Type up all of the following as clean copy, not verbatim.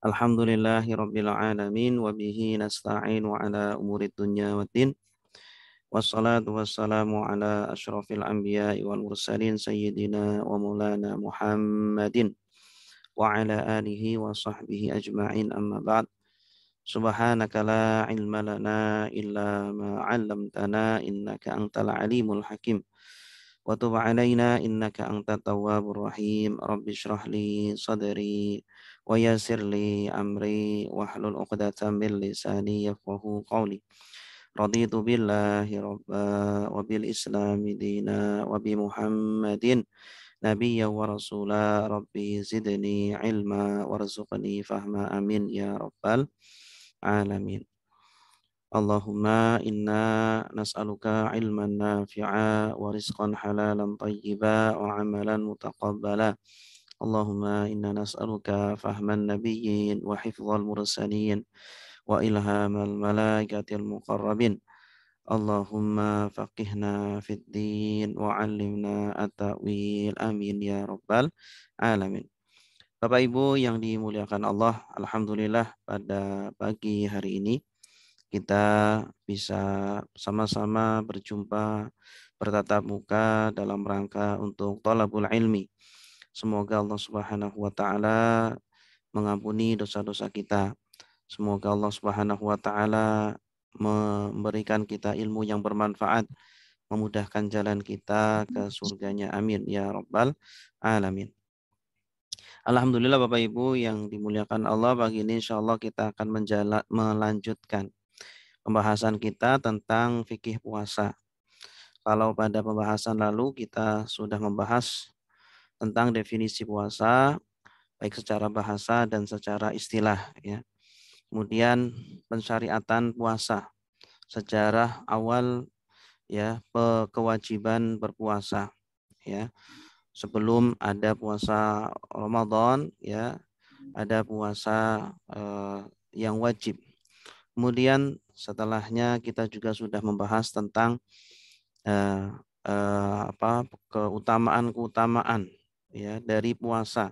Alhamdulillahi Rabbil Alamin wa bihi nasta'in wa ala umuri dunya waddin wassalatu wassalamu ala ashrafil anbiya'i wal mursalin sayyidina wa maulana Muhammadin wa ala alihi wa sahbihi ajma'in amma ba'd subhanaka la ilma lana illa ma 'allamtana innaka antal alimul hakim wa tub 'alaina innaka antat tawwabur rahim rabbi shrah li sadri wa yassir li amri wahlul 'uqdatam min lisani yafqahu qawli raditu billahi rabba wa bil islami dina wa bi muhammadin nabiyya wa rasula rabbi zidni ilma warzuqni fahma amin ya rabbal alamin. Allahumma inna nas'aluka ilman nafi'a wa rizqan halalan tayyiba wa amalan mutaqabbala. Allahumma inna nas'aluka fahman nabiyyin wa hifdzal mursalin wa ilhamal malaikatil muqarrabin. Allahumma faqihna fid din wa 'allimna at-ta'wil. Amin ya rabbal alamin. Bapak Ibu yang dimuliakan Allah, alhamdulillah pada pagi hari ini kita bisa sama-sama berjumpa bertatap muka dalam rangka untuk thalabul ilmi. Semoga Allah Subhanahu wa taala mengampuni dosa-dosa kita. Semoga Allah Subhanahu wa taala memberikan kita ilmu yang bermanfaat, memudahkan jalan kita ke surganya. Amin ya rabbal alamin. Alhamdulillah Bapak Ibu yang dimuliakan Allah, pagi ini insya Allah kita akan melanjutkan pembahasan kita tentang fikih puasa. Kalau pada pembahasan lalu kita sudah membahas tentang definisi puasa, baik secara bahasa dan secara istilah, ya. Kemudian pensyariatan puasa, sejarah awal, ya, kewajiban berpuasa, ya. Sebelum ada puasa Ramadan, ya, ada puasa yang wajib. Kemudian setelahnya kita juga sudah membahas tentang keutamaan-keutamaan, ya, dari puasa,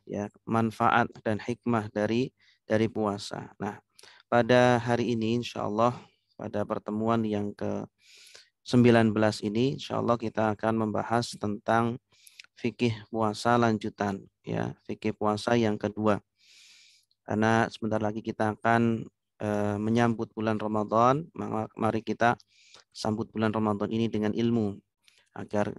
ya, manfaat dan hikmah dari puasa. Nah, pada hari ini insya Allah pada pertemuan yang ke-19 ini insya Allah kita akan membahas tentang fikih puasa lanjutan, ya, fikih puasa yang kedua. Karena sebentar lagi kita akan menyambut bulan Ramadan, mari kita sambut bulan Ramadan ini dengan ilmu agar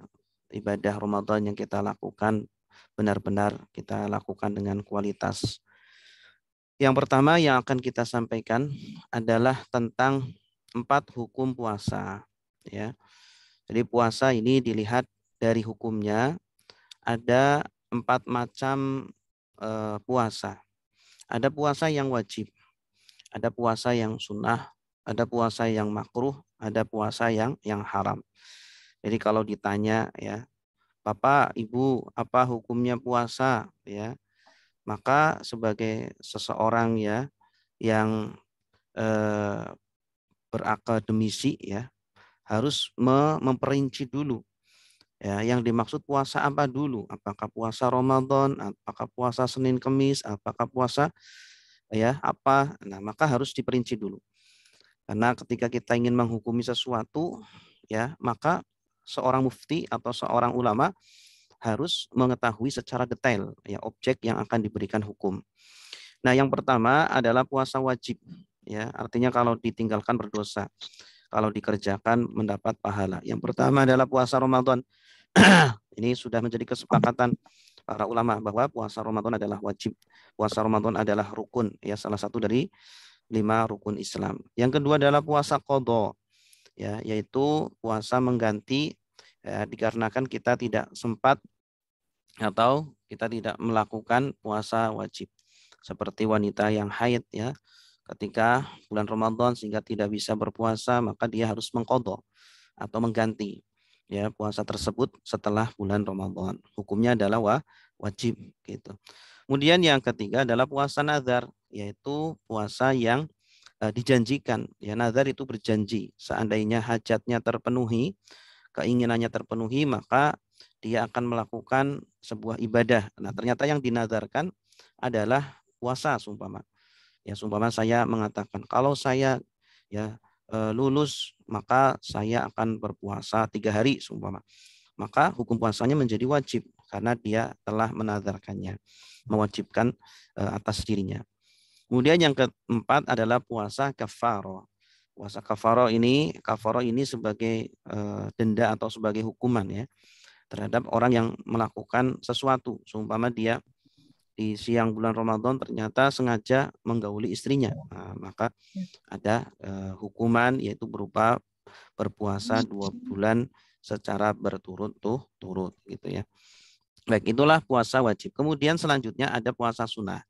ibadah Ramadan yang kita lakukan benar-benar kita lakukan dengan kualitas. Yang pertama yang akan kita sampaikan adalah tentang 4 hukum puasa, ya. Jadi puasa ini dilihat dari hukumnya ada 4 macam puasa. Ada puasa yang wajib, ada puasa yang sunnah, ada puasa yang makruh, ada puasa yang haram. Jadi kalau ditanya, ya, Bapak, Ibu, apa hukumnya puasa, ya, maka sebagai seseorang, ya, yang berakademisi, ya, harus memperinci dulu, ya, yang dimaksud puasa apa dulu, apakah puasa Ramadan, apakah puasa Senin Kemis, apakah puasa, ya, apa. Nah, maka harus diperinci dulu. Karena ketika kita ingin menghukumi sesuatu, ya, maka seorang mufti atau seorang ulama harus mengetahui secara detail, ya, objek yang akan diberikan hukum. Nah, yang pertama adalah puasa wajib, ya, artinya kalau ditinggalkan berdosa, kalau dikerjakan mendapat pahala. Yang pertama adalah puasa Ramadan. Ini sudah menjadi kesepakatan para ulama bahwa puasa Ramadan adalah wajib. Puasa Ramadan adalah rukun, ya, salah satu dari 5 rukun Islam. Yang kedua adalah puasa qadha, ya, yaitu puasa mengganti, ya, dikarenakan kita tidak sempat atau kita tidak melakukan puasa wajib. Seperti wanita yang haid, ya, ketika bulan Ramadan sehingga tidak bisa berpuasa, maka dia harus mengqadha atau mengganti, ya, puasa tersebut setelah bulan Ramadan. Hukumnya adalah wajib, gitu. Kemudian yang ketiga adalah puasa nazar, yaitu puasa yang dijanjikan, ya. Nazar itu berjanji, seandainya hajatnya terpenuhi, keinginannya terpenuhi, maka dia akan melakukan sebuah ibadah. Nah, ternyata yang dinazarkan adalah puasa seumpama. Ya, seumpama saya mengatakan kalau saya ya lulus maka saya akan berpuasa 3 hari seumpama. Maka hukum puasanya menjadi wajib karena dia telah menazarkannya, mewajibkan atas dirinya. Kemudian yang keempat adalah puasa kafaroh. Puasa kafaroh ini sebagai denda atau sebagai hukuman ya terhadap orang yang melakukan sesuatu. Seumpama dia di siang bulan Ramadan ternyata sengaja menggauli istrinya. Nah, maka ada hukuman yaitu berupa berpuasa 2 bulan secara berturut-turut gitu ya. Baik, itulah puasa wajib. Kemudian selanjutnya ada puasa sunnah.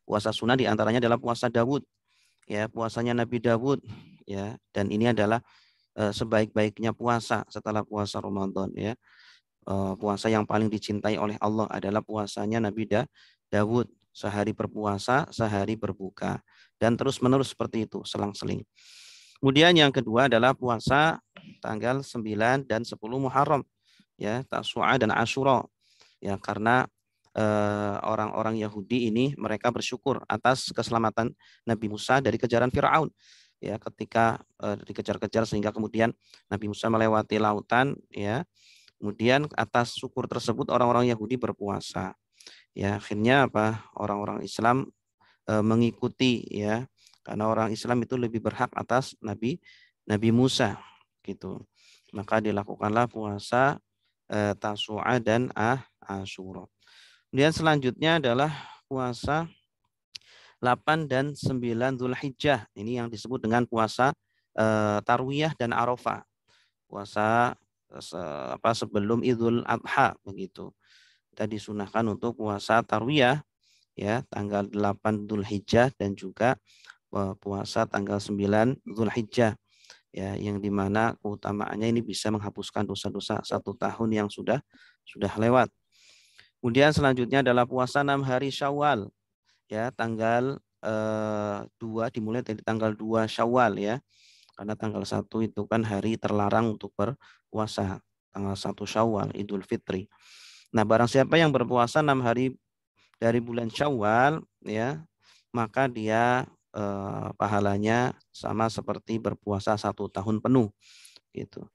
Puasa sunnah diantaranya adalah puasa Dawud, ya puasanya Nabi Dawud, ya. Dan ini adalah sebaik-baiknya puasa setelah puasa Ramadan, ya. Puasa yang paling dicintai oleh Allah adalah puasanya Nabi Dawud. Sehari berpuasa, sehari berbuka, dan terus menerus seperti itu, selang-seling. Kemudian yang kedua adalah puasa tanggal 9 dan 10 Muharram, ya, Tasu'a dan Asyura. Ya, karena orang-orang Yahudi ini mereka bersyukur atas keselamatan Nabi Musa dari kejaran Firaun. Ya, ketika dikejar-kejar sehingga kemudian Nabi Musa melewati lautan, ya. Kemudian atas syukur tersebut orang-orang Yahudi berpuasa. Ya, akhirnya apa? Orang-orang Islam mengikuti, ya. Karena orang Islam itu lebih berhak atas Nabi Musa gitu. Maka dilakukanlah puasa Tasu'a dan Asyura. Kemudian selanjutnya adalah puasa 8 dan 9 Zulhijjah. Ini yang disebut dengan puasa Tarwiyah dan Arafah. Puasa sebelum Idul Adha begitu. Kita disunahkan untuk puasa Tarwiyah ya tanggal 8 Zulhijjah dan juga puasa tanggal 9 Zulhijjah ya yang dimana keutamaannya ini bisa menghapuskan dosa-dosa 1 tahun yang sudah lewat. Kemudian selanjutnya adalah puasa 6 hari Syawal ya tanggal 2 dimulai dari tanggal 2 Syawal ya. Karena tanggal 1 itu kan hari terlarang untuk berpuasa, tanggal 1 Syawal Idul Fitri. Nah, barang siapa yang berpuasa 6 hari dari bulan Syawal ya, maka dia pahalanya sama seperti berpuasa 1 tahun penuh gitu.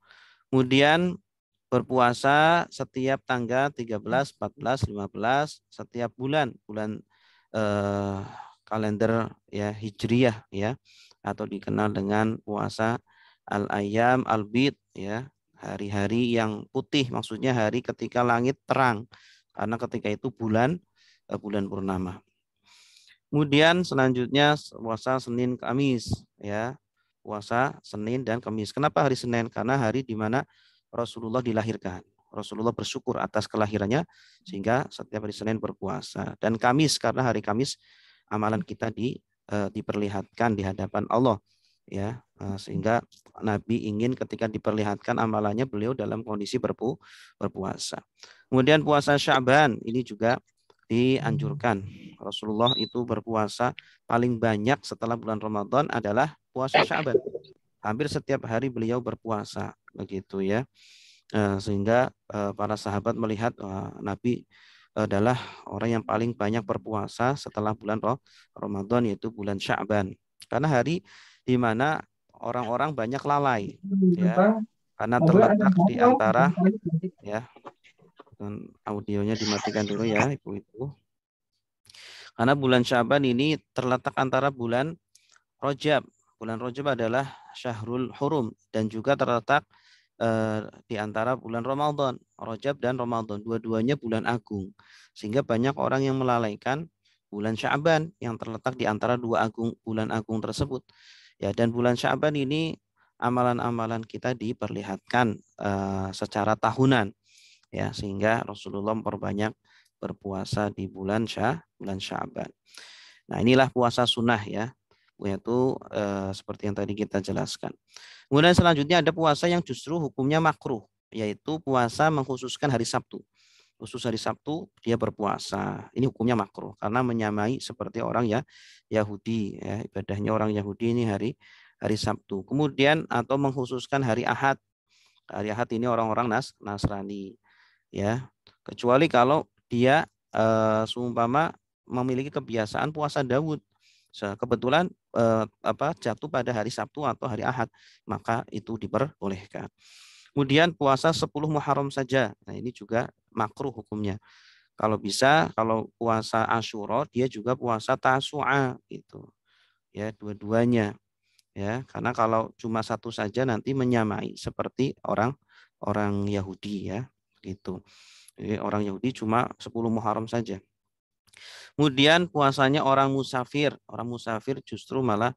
Kemudian berpuasa setiap tanggal 13, 14, 15 setiap bulan kalender ya Hijriyah ya atau dikenal dengan puasa al-ayyam al-bid ya, hari-hari yang putih maksudnya hari ketika langit terang karena ketika itu bulan purnama. Kemudian selanjutnya puasa Senin Kamis ya. Puasa Senin dan Kamis. Kenapa hari Senin? Karena hari di mana Rasulullah dilahirkan. Rasulullah bersyukur atas kelahirannya sehingga setiap hari Senin berpuasa. Dan Kamis karena hari Kamis amalan kita diperlihatkan di hadapan Allah ya. Sehingga Nabi ingin ketika diperlihatkan amalannya beliau dalam kondisi berpuasa. Kemudian puasa Sya'ban ini juga dianjurkan. Rasulullah itu berpuasa paling banyak setelah bulan Ramadan adalah puasa Sya'ban. Hampir setiap hari beliau berpuasa begitu ya. Sehingga para sahabat melihat Nabi adalah orang yang paling banyak berpuasa setelah bulan Ramadan yaitu bulan Sya'ban. Karena hari di mana orang-orang banyak lalai ya. Karena terletak di antara ya audionya dimatikan dulu ya Ibu-ibu. Karena bulan Syaban ini terletak antara bulan Rajab. Bulan Rajab adalah Syahrul Hurum dan juga terletak di antara bulan Ramadan. Rajab dan Ramadan, dua-duanya bulan agung. Sehingga banyak orang yang melalaikan bulan Syaban yang terletak di antara bulan agung tersebut. Ya, dan bulan Syaban ini amalan-amalan kita diperlihatkan secara tahunan. Ya, sehingga Rasulullah memperbanyak berpuasa di bulan Sya'ban. Nah, inilah puasa sunnah ya, yaitu seperti yang tadi kita jelaskan. Kemudian selanjutnya ada puasa yang justru hukumnya makruh, yaitu puasa mengkhususkan hari Sabtu. Khusus hari Sabtu dia berpuasa. Ini hukumnya makruh karena menyamai seperti orang ya Yahudi ya, ibadahnya orang Yahudi ini hari Sabtu. Kemudian atau mengkhususkan hari Ahad. Hari Ahad ini orang-orang Nasrani ya. Kecuali kalau dia seumpama memiliki kebiasaan puasa Daud. Kebetulan jatuh pada hari Sabtu atau hari Ahad, maka itu diperbolehkan. Kemudian puasa 10 Muharram saja. Nah, ini juga makruh hukumnya. Kalau bisa, kalau puasa Asyura dia juga puasa Tasu'a gitu. Ya, dua-duanya ya. Karena kalau cuma satu saja nanti menyamai seperti orang Yahudi ya, gitu. Jadi orang Yahudi cuma 10 Muharram saja. Kemudian puasanya orang musafir. Orang musafir justru malah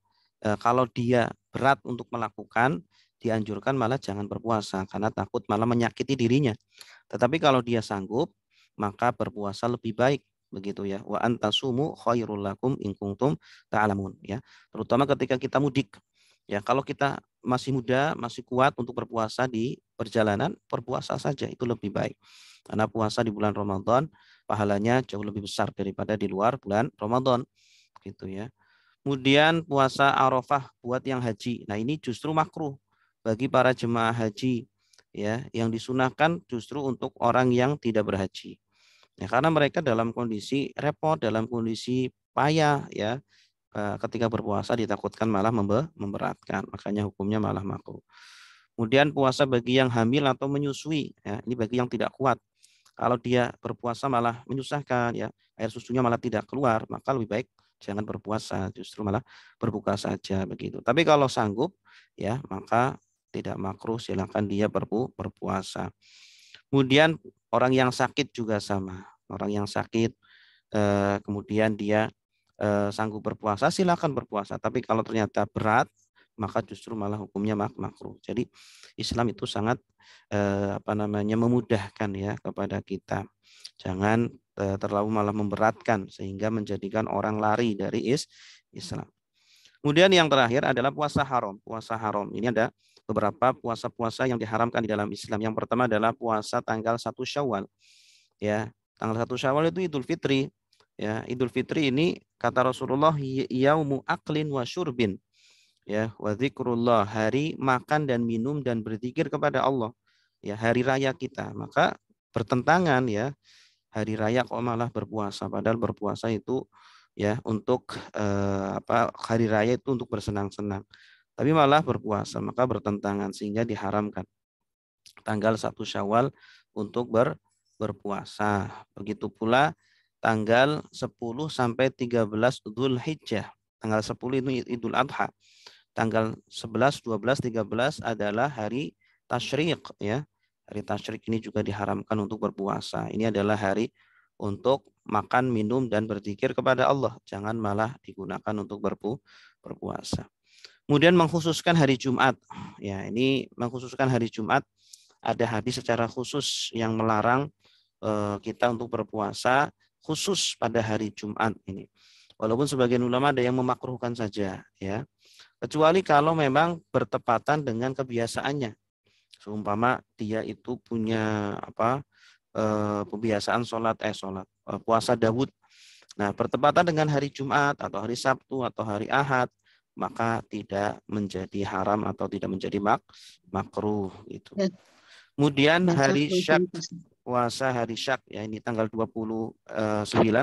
kalau dia berat untuk melakukan, dianjurkan malah jangan berpuasa karena takut malah menyakiti dirinya. Tetapi kalau dia sanggup, maka berpuasa lebih baik begitu ya. Wa antasumu khairul lakum in kuntum ta'lamun ya. Terutama ketika kita mudik. Ya, kalau kita masih muda, masih kuat untuk berpuasa di perjalanan, berpuasa saja itu lebih baik. Karena puasa di bulan Ramadan pahalanya jauh lebih besar daripada di luar bulan Ramadan gitu ya. Kemudian puasa Arafah buat yang haji. Nah, ini justru makruh bagi para jemaah haji ya, yang disunahkan justru untuk orang yang tidak berhaji. Ya, karena mereka dalam kondisi repot, dalam kondisi payah ya. Ketika berpuasa ditakutkan malah memberatkan. Makanya hukumnya malah makruh. Kemudian puasa bagi yang hamil atau menyusui ya, ini bagi yang tidak kuat. Kalau dia berpuasa malah menyusahkan ya, air susunya malah tidak keluar, maka lebih baik jangan berpuasa, justru malah berbuka saja begitu. Tapi kalau sanggup ya, maka tidak makruh, silakan dia berpuasa. Kemudian orang yang sakit juga sama. Orang yang sakit kemudian dia sanggup berpuasa, silakan berpuasa. Tapi kalau ternyata berat, maka justru malah hukumnya makruh. Jadi Islam itu sangat memudahkan ya kepada kita. Jangan terlalu malah memberatkan sehingga menjadikan orang lari dari Islam. Kemudian yang terakhir adalah puasa haram. Puasa haram ini ada beberapa puasa-puasa yang diharamkan di dalam Islam. Yang pertama adalah puasa tanggal 1 Syawal. Ya, tanggal 1 Syawal itu Idul Fitri. Ya, Idul Fitri ini kata Rasulullah yaumu aklin wa syurbin. Ya, wa zikrullah, hari makan dan minum dan berzikir kepada Allah. Ya, hari raya kita. Maka bertentangan ya, hari raya kok malah berpuasa, padahal berpuasa itu ya untuk hari raya itu untuk bersenang-senang. Tapi malah berpuasa, maka bertentangan sehingga diharamkan tanggal 1 Syawal untuk berpuasa. Begitu pula tanggal 10 sampai 13 Dzulhijjah. Tanggal 10 itu Idul Adha. Tanggal 11, 12, 13 adalah hari tasyrik ya. Hari tasyrik ini juga diharamkan untuk berpuasa. Ini adalah hari untuk makan, minum dan berzikir kepada Allah. Jangan malah digunakan untuk berpuasa. Kemudian mengkhususkan hari Jumat. Ya, ini mengkhususkan hari Jumat, ada hadis secara khusus yang melarang kita untuk berpuasa khusus pada hari Jumat ini. Walaupun sebagian ulama ada yang memakruhkan saja ya. Kecuali kalau memang bertepatan dengan kebiasaannya. Seumpama dia itu punya kebiasaan puasa Daud. Nah, bertepatan dengan hari Jumat atau hari Sabtu atau hari Ahad, maka tidak menjadi haram atau tidak menjadi makruh gitu. Kemudian hari Syak, puasa hari Syak ya, ini tanggal 29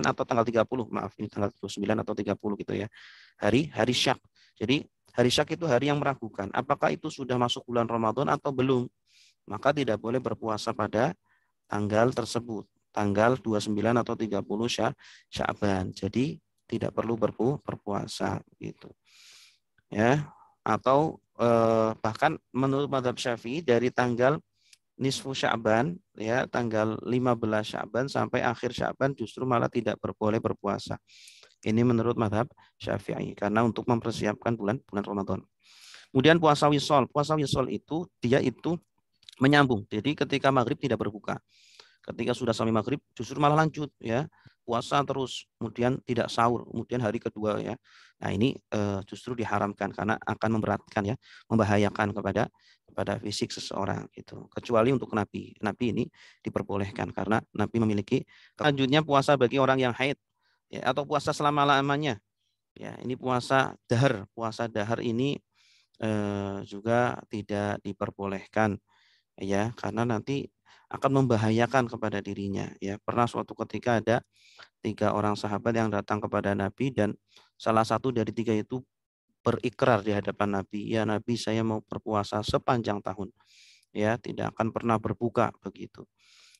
atau tanggal 30, maaf ini tanggal 29 atau 30 gitu ya. Hari Syak. Jadi hari Syak itu hari yang meragukan apakah itu sudah masuk bulan Ramadan atau belum. Maka tidak boleh berpuasa pada tanggal tersebut, tanggal 29 atau 30 Sya'ban. Jadi tidak perlu berpuasa gitu. Ya. Atau bahkan menurut mazhab Syafi'i dari tanggal nisfu Sya'ban ya, tanggal 15 Sya'ban sampai akhir Sya'ban justru malah tidak boleh berpuasa. Ini menurut mazhab Syafi'i karena untuk mempersiapkan bulan Ramadan. Kemudian puasa wisol. Puasa wisol itu dia itu menyambung. Jadi ketika maghrib tidak berbuka. Ketika sudah sampai maghrib justru malah lanjut ya, puasa terus, kemudian tidak sahur, kemudian hari kedua ya. Nah ini justru diharamkan karena akan memberatkan ya, membahayakan kepada fisik seseorang itu. Kecuali untuk Nabi ini diperbolehkan karena Nabi memiliki. Selanjutnya puasa bagi orang yang haid ya, atau puasa selama-lamanya. Ya, ini puasa dahar. Puasa dahar ini juga tidak diperbolehkan ya, karena nanti akan membahayakan kepada dirinya. Ya, pernah suatu ketika ada 3 orang sahabat yang datang kepada Nabi dan salah satu dari 3 itu berikrar di hadapan Nabi, ya Nabi saya mau berpuasa sepanjang tahun, ya tidak akan pernah berbuka begitu.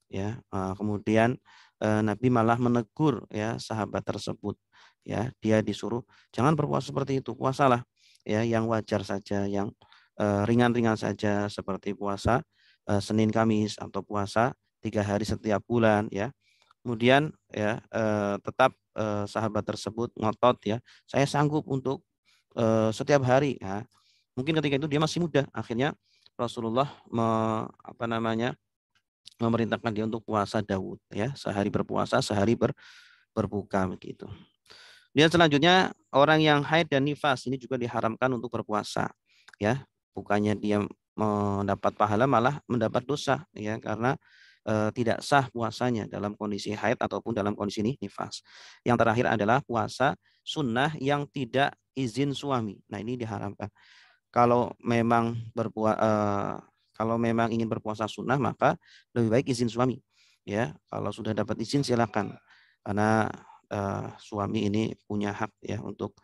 Ya, kemudian Nabi malah menegur ya sahabat tersebut, ya dia disuruh jangan berpuasa seperti itu, puasalah ya yang wajar saja, yang ringan-ringan saja seperti puasa Senin Kamis atau puasa 3 hari setiap bulan ya. Kemudian ya tetap sahabat tersebut ngotot ya, saya sanggup untuk setiap hari. Ya. Mungkin ketika itu dia masih muda, akhirnya Rasulullah apa namanya memerintahkan dia untuk puasa Daud ya, sehari berpuasa, sehari berbuka begitu. Dan selanjutnya orang yang haid dan nifas ini juga diharamkan untuk berpuasa ya. Bukannya dia mendapat pahala malah mendapat dosa ya karena tidak sah puasanya dalam kondisi haid ataupun dalam kondisi nifas. Yang terakhir adalah puasa sunnah yang tidak izin suami. Nah, ini diharamkan. Kalau memang kalau memang ingin berpuasa sunnah maka lebih baik izin suami. Ya, kalau sudah dapat izin silakan. Karena suami ini punya hak ya untuk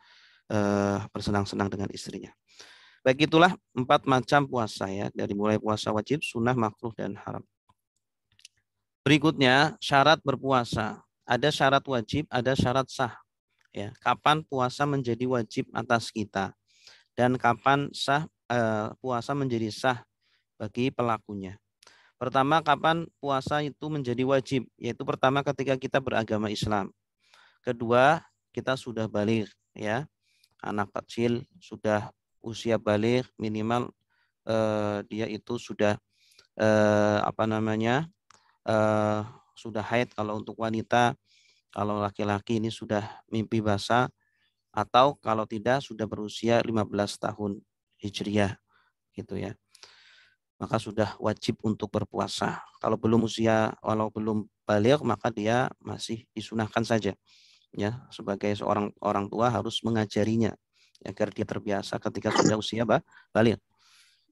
bersenang-senang dengan istrinya. Baik, itulah 4 macam puasa ya, dari mulai puasa wajib, sunnah, makruh, dan haram. Berikutnya syarat berpuasa. Ada syarat wajib, ada syarat sah. Ya, kapan puasa menjadi wajib atas kita dan kapan sah puasa menjadi sah bagi pelakunya. Pertama, kapan puasa itu menjadi wajib? Yaitu pertama ketika kita beragama Islam. Kedua, kita sudah balik ya. Anak kecil sudah usia balik minimal dia itu sudah apa namanya? Sudah haid kalau untuk wanita, kalau laki-laki ini sudah mimpi basah atau kalau tidak sudah berusia 15 tahun Hijriah gitu ya. Maka sudah wajib untuk berpuasa. Kalau belum usia, walau belum balik, maka dia masih disunahkan saja. Ya, sebagai seorang orang tua harus mengajarinya agar dia terbiasa ketika sudah usia balik.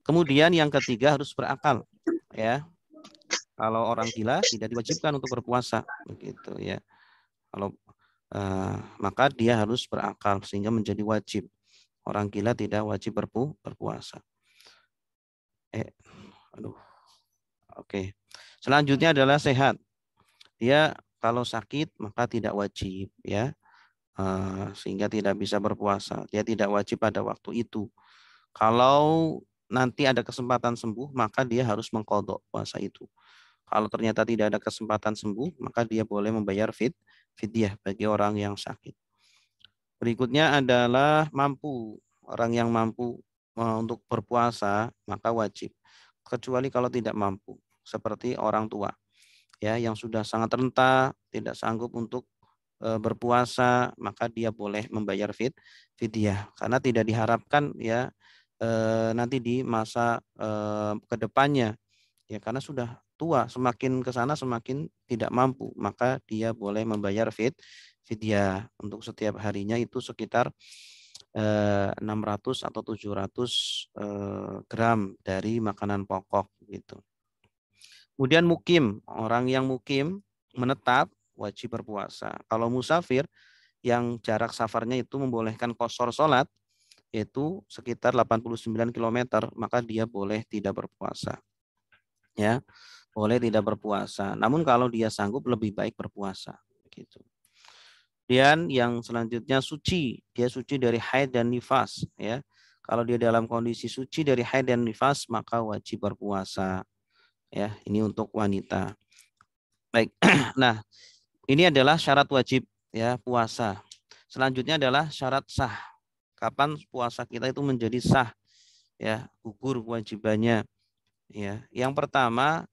Kemudian yang ketiga harus berakal. Ya, kalau orang gila tidak diwajibkan untuk berpuasa, begitu ya. Kalau maka dia harus berakal sehingga menjadi wajib. Orang gila tidak wajib berpuasa. Aduh. Oke. Selanjutnya adalah sehat. Dia kalau sakit maka tidak wajib ya. Sehingga tidak bisa berpuasa. Dia tidak wajib pada waktu itu. Kalau nanti ada kesempatan sembuh, maka dia harus mengqadha puasa itu. Kalau ternyata tidak ada kesempatan sembuh, maka dia boleh membayar fidyah bagi orang yang sakit. Berikutnya adalah mampu. Orang yang mampu untuk berpuasa, maka wajib. Kecuali kalau tidak mampu, seperti orang tua ya yang sudah sangat renta, tidak sanggup untuk berpuasa, maka dia boleh membayar fidyah karena tidak diharapkan ya nanti di masa kedepannya ya karena sudah tua, semakin ke sana semakin tidak mampu, maka dia boleh membayar fidyah untuk setiap harinya itu sekitar 600 atau 700 gram dari makanan pokok gitu. Kemudian mukim, orang yang mukim menetap wajib berpuasa. Kalau musafir yang jarak safarnya itu membolehkan qashar sholat, yaitu sekitar 89 km, maka dia boleh tidak berpuasa. Ya, boleh tidak berpuasa. Namun kalau dia sanggup lebih baik berpuasa. Gitu. Dan yang selanjutnya suci, dia suci dari haid dan nifas. Ya, kalau dia dalam kondisi suci dari haid dan nifas, maka wajib berpuasa. Ya, ini untuk wanita. Baik. Nah, ini adalah syarat wajib ya puasa. Selanjutnya adalah syarat sah. Kapan puasa kita itu menjadi sah ya, gugur kewajibannya ya. Yang pertama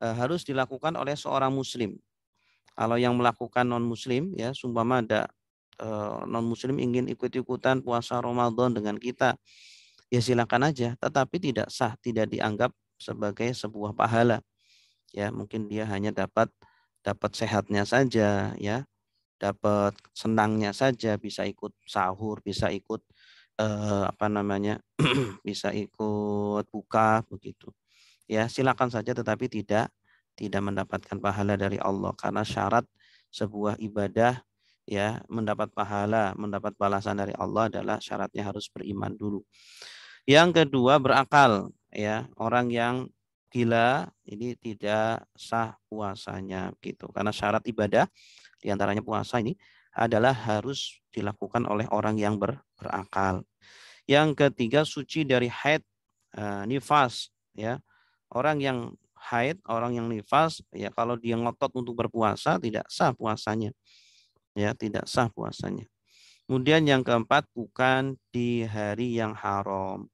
harus dilakukan oleh seorang muslim. Kalau yang melakukan non muslim ya, sumpama ada non muslim ingin ikut-ikutan puasa Ramadan dengan kita, ya silakan aja, tetapi tidak sah, tidak dianggap sebagai sebuah pahala. Ya, mungkin dia hanya dapat sehatnya saja ya, dapat senangnya saja, bisa ikut sahur, bisa ikut apa namanya, bisa ikut buka begitu. Ya, silakan saja, tetapi tidak tidak mendapatkan pahala dari Allah, karena syarat sebuah ibadah ya mendapat pahala, mendapat balasan dari Allah adalah syaratnya harus beriman dulu. Yang kedua berakal, ya. Orang yang gila ini tidak sah puasanya gitu. Karena syarat ibadah diantaranya puasa ini adalah harus dilakukan oleh orang yang berakal. Yang ketiga suci dari haid, nifas, ya. Orang yang haid, orang yang nifas, ya kalau dia ngotot untuk berpuasa tidak sah puasanya, ya tidak sah puasanya. Kemudian yang keempat bukan di hari yang haram,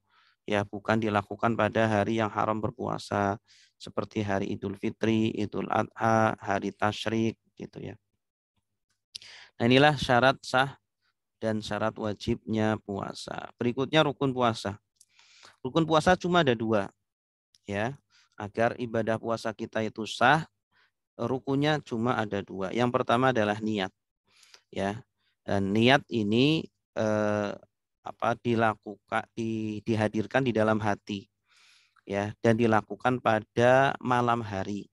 ya bukan dilakukan pada hari yang haram berpuasa seperti hari Idul Fitri, Idul Adha, hari Tasyrik gitu ya. Nah, inilah syarat sah dan syarat wajibnya puasa. Berikutnya rukun puasa. Rukun puasa cuma ada dua, ya. Agar ibadah puasa kita itu sah, rukunnya cuma ada dua. Yang pertama adalah niat, ya. Dan niat ini dilakukan dihadirkan di dalam hati, ya, dan dilakukan pada malam hari,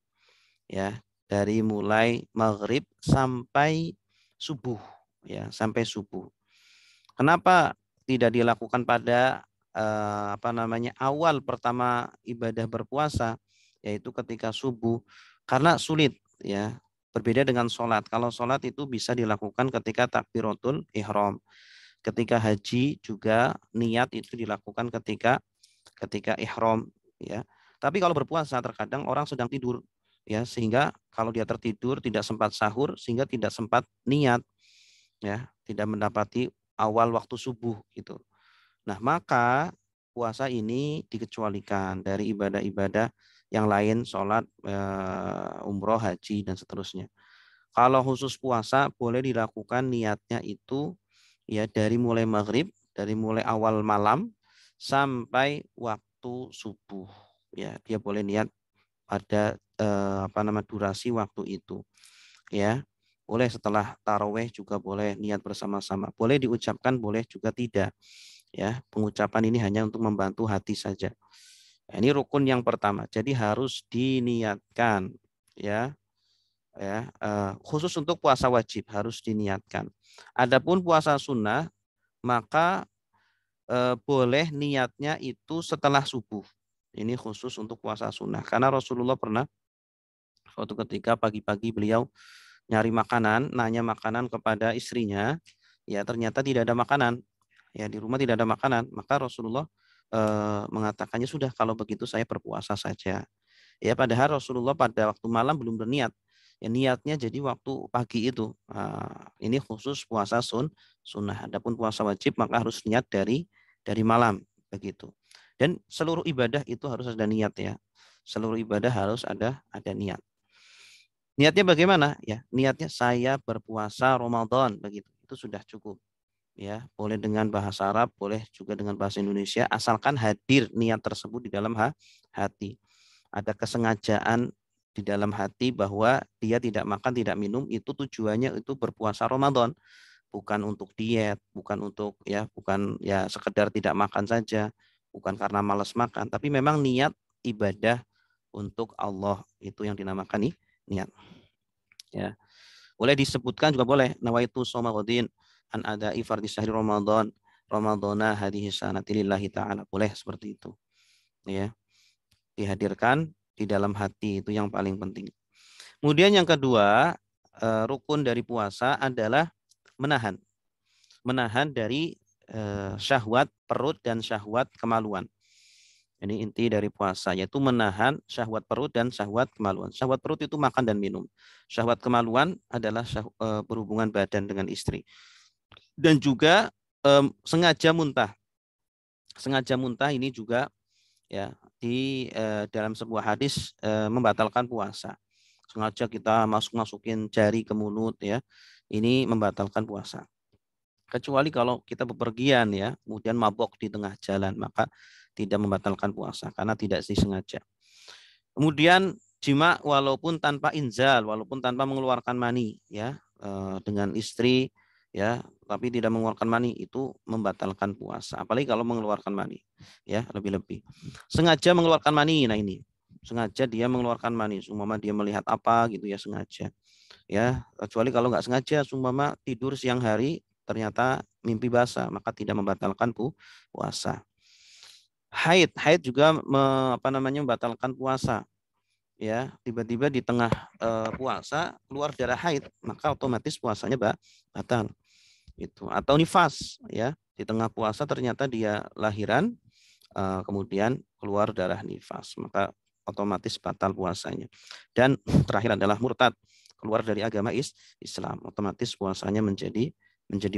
ya, dari mulai maghrib sampai subuh, ya, sampai subuh. Kenapa tidak dilakukan pada awal pertama ibadah berpuasa, yaitu ketika subuh? Karena sulit, ya. Berbeda dengan sholat. Kalau sholat itu bisa dilakukan ketika takbiratul ihram. Ketika haji juga niat itu dilakukan ketika ihram, ya. Tapi kalau berpuasa terkadang orang sedang tidur, ya, sehingga kalau dia tertidur tidak sempat sahur sehingga tidak sempat niat, ya, tidak mendapati awal waktu subuh gitu. Nah, maka puasa ini dikecualikan dari ibadah-ibadah yang lain, sholat, umroh, haji, dan seterusnya. Kalau khusus puasa boleh dilakukan niatnya itu ya dari mulai maghrib, dari mulai awal malam sampai waktu subuh. Ya, dia boleh niat pada durasi waktu itu. Ya, boleh setelah taraweh juga boleh niat bersama-sama. Boleh diucapkan, boleh juga tidak. Ya, pengucapan ini hanya untuk membantu hati saja. Nah, ini rukun yang pertama. Jadi harus diniatkan, ya, khusus untuk puasa wajib harus diniatkan. Adapun puasa sunnah maka boleh niatnya itu setelah subuh. Ini khusus untuk puasa sunnah. Karena Rasulullah pernah suatu ketika pagi-pagi beliau nyari makanan, nanya makanan kepada istrinya, ya ternyata tidak ada makanan. Ya di rumah tidak ada makanan, maka Rasulullah mengatakannya sudah kalau begitu saya berpuasa saja. Ya padahal Rasulullah pada waktu malam belum berniat. Ya niatnya jadi waktu pagi itu. Nah, ini khusus puasa sunnah. Adapun puasa wajib maka harus niat dari malam begitu. Dan seluruh ibadah itu harus ada niat ya. Seluruh ibadah harus ada niat. Niatnya bagaimana? Ya, niatnya saya berpuasa Ramadan begitu. Itu sudah cukup. Ya, boleh dengan bahasa Arab, boleh juga dengan bahasa Indonesia, asalkan hadir niat tersebut di dalam hati. Ada kesengajaan di dalam hati bahwa dia tidak makan, tidak minum, itu tujuannya itu berpuasa Ramadan, bukan untuk diet, bukan ya sekedar tidak makan saja, bukan karena malas makan, tapi memang niat ibadah untuk Allah, itu yang dinamakan nih niat. Ya, boleh disebutkan juga boleh nawaitu shoma ghadin an ada'i fardhi syahri Ramadan Ramadana hadhihi sanati lillahi ta'ala. Boleh seperti itu. Ya, dihadirkan di dalam hati itu yang paling penting. Kemudian yang kedua, rukun dari puasa adalah menahan. Menahan dari syahwat perut dan syahwat kemaluan. Ini inti dari puasa, yaitu menahan syahwat perut dan syahwat kemaluan. Syahwat perut itu makan dan minum. Syahwat kemaluan adalah berhubungan badan dengan istri. Dan juga sengaja muntah. Sengaja muntah ini juga ya di dalam sebuah hadis membatalkan puasa. Sengaja kita masukin jari ke mulut ya. Ini membatalkan puasa. Kecuali kalau kita bepergian ya, kemudian mabok di tengah jalan, maka tidak membatalkan puasa karena tidak disengaja. Kemudian jima walaupun tanpa inzal, walaupun tanpa mengeluarkan mani ya, dengan istri ya, tapi tidak mengeluarkan mani itu membatalkan puasa. Apalagi kalau mengeluarkan mani ya, lebih-lebih. Sengaja mengeluarkan mani, nah ini. sengaja dia mengeluarkan mani, umpama dia melihat apa gitu ya sengaja. Ya, kecuali kalau nggak sengaja, umpama tidur siang hari ternyata mimpi basah, maka tidak membatalkan puasa. Haid juga membatalkan puasa. Ya, tiba-tiba di tengah puasa keluar darah haid, maka otomatis puasanya batal. Itu. Atau nifas, ya, di tengah puasa ternyata dia lahiran, kemudian keluar darah nifas, maka otomatis batal puasanya. Dan terakhir adalah murtad, keluar dari agama Islam, otomatis puasanya menjadi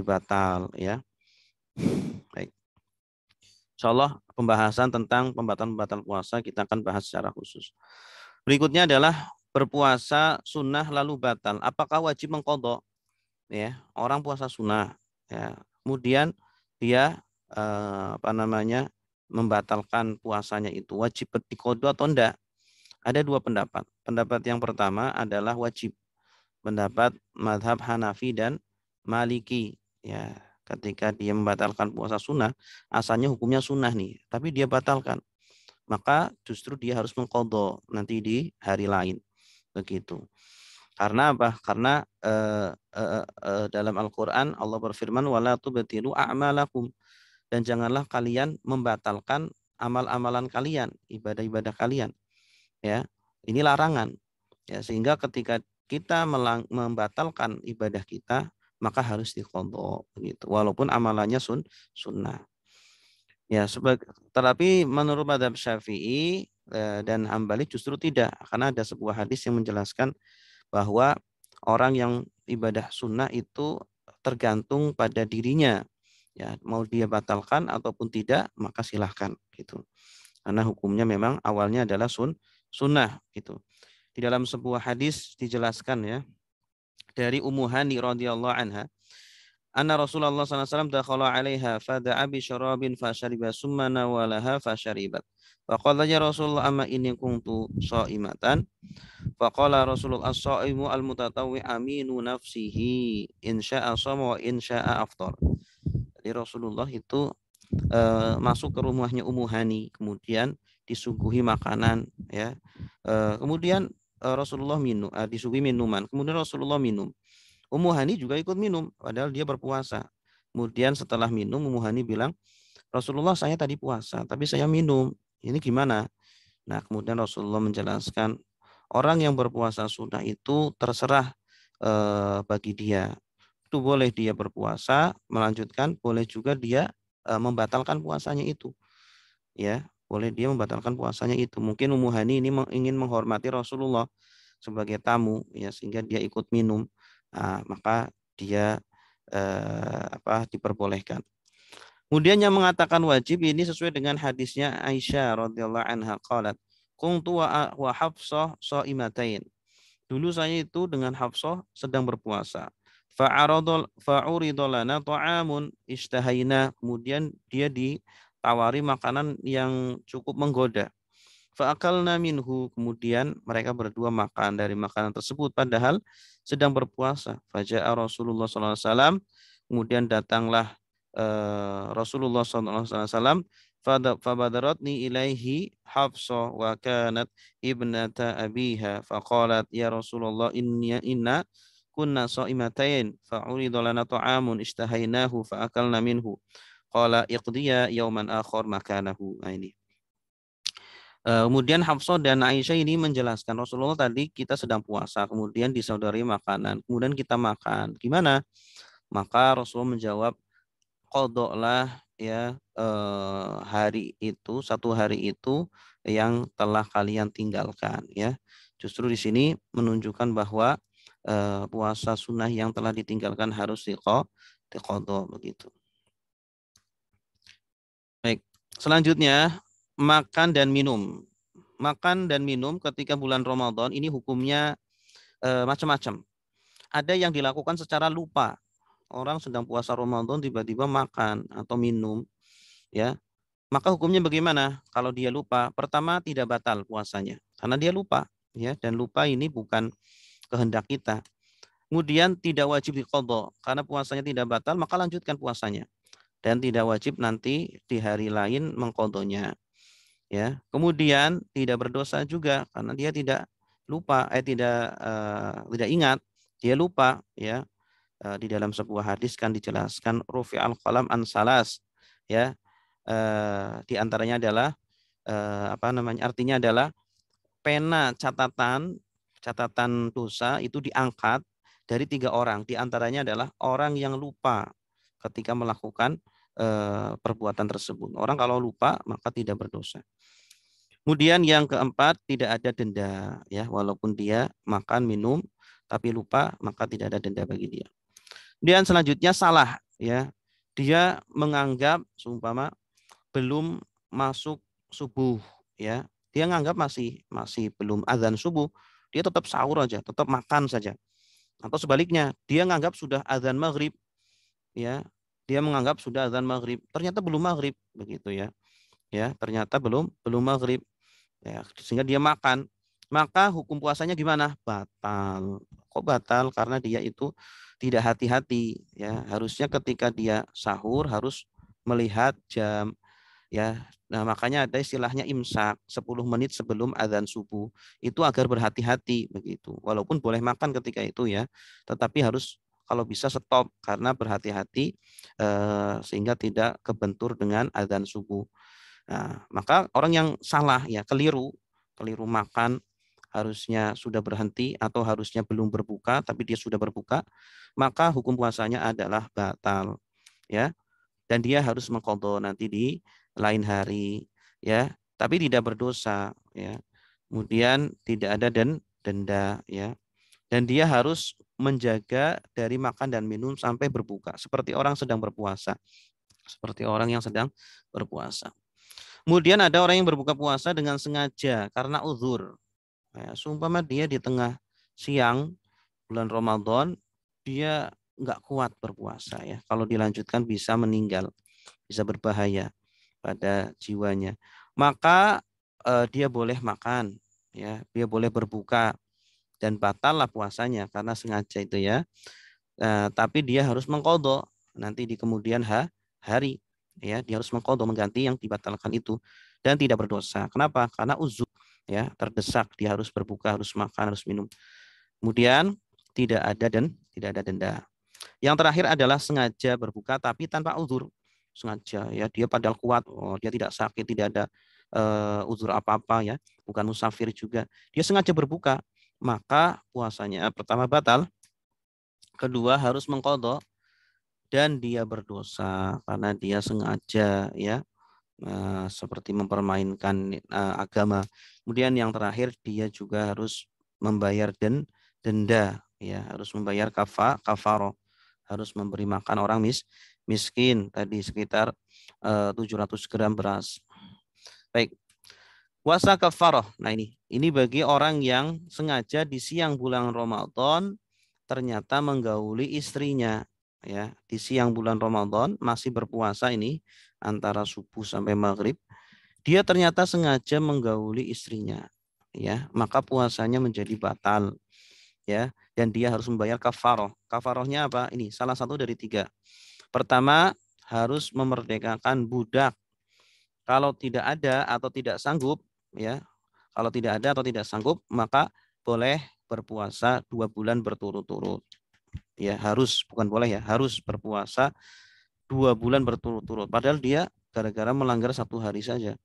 batal, ya. Baik. Insyaallah pembahasan tentang pembatalan puasa kita akan bahas secara khusus. Berikutnya adalah berpuasa sunnah lalu batal. Apakah wajib mengqadha? Ya, orang puasa sunnah, ya. Kemudian dia membatalkan puasanya itu wajib diqadha atau enggak? Ada dua pendapat. Pendapat yang pertama adalah wajib. Pendapat madhab Hanafi dan Maliki. Ya, ketika dia membatalkan puasa sunnah, asalnya hukumnya sunnah nih, tapi dia batalkan, maka justru dia harus mengqadha nanti di hari lain. Begitu. Karena apa? Karena dalam Al-Quran Allah berfirman, wala tubtilu a'malakum, dan janganlah kalian membatalkan amal-amalan kalian, ibadah-ibadah kalian. Ya, ini larangan. Ya, sehingga ketika kita membatalkan ibadah kita, maka harus diqadha begitu. Walaupun amalannya sunnah. Ya, tetapi menurut mazhab Syafi'i dan Hambali justru tidak, karena ada sebuah hadis yang menjelaskan bahwa orang yang ibadah sunnah itu tergantung pada dirinya, ya, mau dia batalkan ataupun tidak maka silahkan gitu, karena hukumnya memang awalnya adalah sunnah gitu. Di dalam sebuah hadis dijelaskan, ya, dari Ummu Hani radhiyallahu anha, anna Rasulullah sallallahu alaihi wasallam dakhala 'alaiha fada'a bi syarabin fasyariba summa nawalaha fasyaribat. Faqala ya Rasulullah amma inni kuntu sha'imatan. Faqala Rasulullah as-shaimu al-mutatawwi aminu nafsihi in syaa shama wa in syaa aftar. Jadi Rasulullah itu masuk ke rumahnya Ummu Hani, kemudian disuguhi makanan, ya. Kemudian Rasulullah disuguhi minuman, kemudian Rasulullah minum. Ummu Hani juga ikut minum, padahal dia berpuasa. Kemudian setelah minum, Ummu Hani bilang, Rasulullah saya tadi puasa, tapi saya minum. Ini gimana? Nah, kemudian Rasulullah menjelaskan, orang yang berpuasa sunnah itu terserah bagi dia. Itu boleh dia berpuasa, melanjutkan, boleh juga dia membatalkan puasanya itu. Ya, boleh dia membatalkan puasanya itu. Mungkin Ummu Hani ini ingin menghormati Rasulullah sebagai tamu, ya, sehingga dia ikut minum. Nah, maka dia diperbolehkan. Kemudian yang mengatakan wajib ini sesuai dengan hadisnya Aisyah radhiyallahu anha qalat, kuntu wa Hafsah shaimatain. Dulu saya itu dengan Hafsah sedang berpuasa. Fa'urida lana ta'amun ishtahaina. Kemudian dia ditawari makanan yang cukup menggoda. Fa'akalna minhu. Kemudian mereka berdua makan dari makanan tersebut padahal sedang berpuasa. Faja'a Rasulullah SAW. Kemudian datanglah Rasulullah SAW. Fabadaratni ilaihi Hafsah wa kanat ibnata abiha. Faqalat ya Rasulullah inna kunna sa'imatain. Fa'urida lana ta'amun ishtahainahu fa'akalna minhu. Qala iqdiya yauman akhar makanahu. Nah, ini. Kemudian Hafsah dan Aisyah ini menjelaskan, Rasulullah tadi kita sedang puasa, kemudian disaudari makanan, kemudian kita makan. Gimana? Maka Rasulullah menjawab, qadha ya hari itu, satu hari itu yang telah kalian tinggalkan, ya. Justru di sini menunjukkan bahwa puasa sunnah yang telah ditinggalkan harus diqadha begitu. Baik, selanjutnya makan dan minum. Makan dan minum ketika bulan Ramadan ini hukumnya macam-macam. Ada yang dilakukan secara lupa. Orang sedang puasa Ramadan tiba-tiba makan atau minum, ya. Maka hukumnya bagaimana? Kalau dia lupa, pertama tidak batal puasanya karena dia lupa, ya, dan lupa ini bukan kehendak kita. Kemudian tidak wajib diqadha karena puasanya tidak batal, maka lanjutkan puasanya dan tidak wajib nanti di hari lain mengqadhanya. ya. Kemudian tidak berdosa juga karena dia tidak lupa, tidak ingat, dia lupa, ya. Di dalam sebuah hadis kan dijelaskan rufi'al qalam an salas, ya. Di antaranya adalah apa namanya? Artinya adalah pena catatan dosa itu diangkat dari 3 orang. Di antaranya adalah orang yang lupa ketika melakukan perbuatan tersebut. Orang kalau lupa maka tidak berdosa. Kemudian yang keempat, tidak ada denda, ya, walaupun dia makan minum tapi lupa maka tidak ada denda bagi dia. Kemudian selanjutnya salah, ya. Dia menganggap seumpama belum masuk subuh, ya. Dia menganggap masih belum azan subuh, dia tetap sahur aja, tetap makan saja. Atau sebaliknya, dia menganggap sudah azan maghrib, ya. Dia menganggap sudah azan maghrib, ternyata belum maghrib, begitu ya. Ya, ternyata belum maghrib, ya, sehingga dia makan. Maka hukum puasanya gimana? Batal. Kok batal? Karena dia itu tidak hati-hati, ya. Harusnya ketika dia sahur harus melihat jam, ya. Nah, makanya ada istilahnya imsak 10 menit sebelum azan subuh. Itu agar berhati-hati begitu. Walaupun boleh makan ketika itu, ya, tetapi harus kalau bisa stop karena berhati-hati sehingga tidak kebentur dengan azan subuh. Nah, maka orang yang salah, ya, keliru makan, harusnya sudah berhenti atau harusnya belum berbuka tapi dia sudah berbuka, maka hukum puasanya adalah batal, ya. Dan dia harus mengqadha nanti di lain hari, ya, tapi tidak berdosa, ya. Kemudian tidak ada denda, ya. Dan dia harus menjaga dari makan dan minum sampai berbuka seperti orang sedang berpuasa, seperti orang yang sedang berpuasa. Kemudian ada orang yang berbuka puasa dengan sengaja karena uzur. Ya, seumpama dia di tengah siang bulan Ramadan, dia nggak kuat berpuasa, ya. Kalau dilanjutkan bisa meninggal, bisa berbahaya pada jiwanya. Maka dia boleh makan, ya, dia boleh berbuka dan batal lah puasanya karena sengaja itu, ya. Tapi dia harus mengqadha nanti di kemudian hari, ya, dia harus mengqadha mengganti yang dibatalkan itu dan tidak berdosa. Kenapa? Karena uzur, ya, terdesak, dia harus berbuka, harus makan, harus minum. Kemudian tidak ada denda. Yang terakhir adalah sengaja berbuka tapi tanpa uzur. Sengaja, ya, dia padahal kuat, dia tidak sakit, tidak ada uzur apa-apa, ya, bukan musafir juga. Dia sengaja berbuka, maka puasanya pertama batal, kedua harus mengqadha, dan dia berdosa karena dia sengaja, ya, seperti mempermainkan agama. Kemudian yang terakhir dia juga harus membayar denda, ya, harus membayar kafaroh, harus memberi makan orang miskin tadi sekitar 700 gram beras. Baik, puasa kafaroh. Nah, ini bagi orang yang sengaja di siang bulan Ramadan ternyata menggauli istrinya, ya, di siang bulan Ramadan masih berpuasa ini antara subuh sampai maghrib, dia ternyata sengaja menggauli istrinya, ya, maka puasanya menjadi batal, ya, dan dia harus membayar kafaroh. Kafarohnya apa? Ini salah satu dari 3. Pertama, harus memerdekakan budak. Kalau tidak ada atau tidak sanggup, ya, kalau tidak ada atau tidak sanggup, maka boleh berpuasa 2 bulan berturut-turut. Ya, harus, bukan boleh, ya, harus berpuasa 2 bulan berturut-turut. Padahal dia gara-gara melanggar 1 hari saja,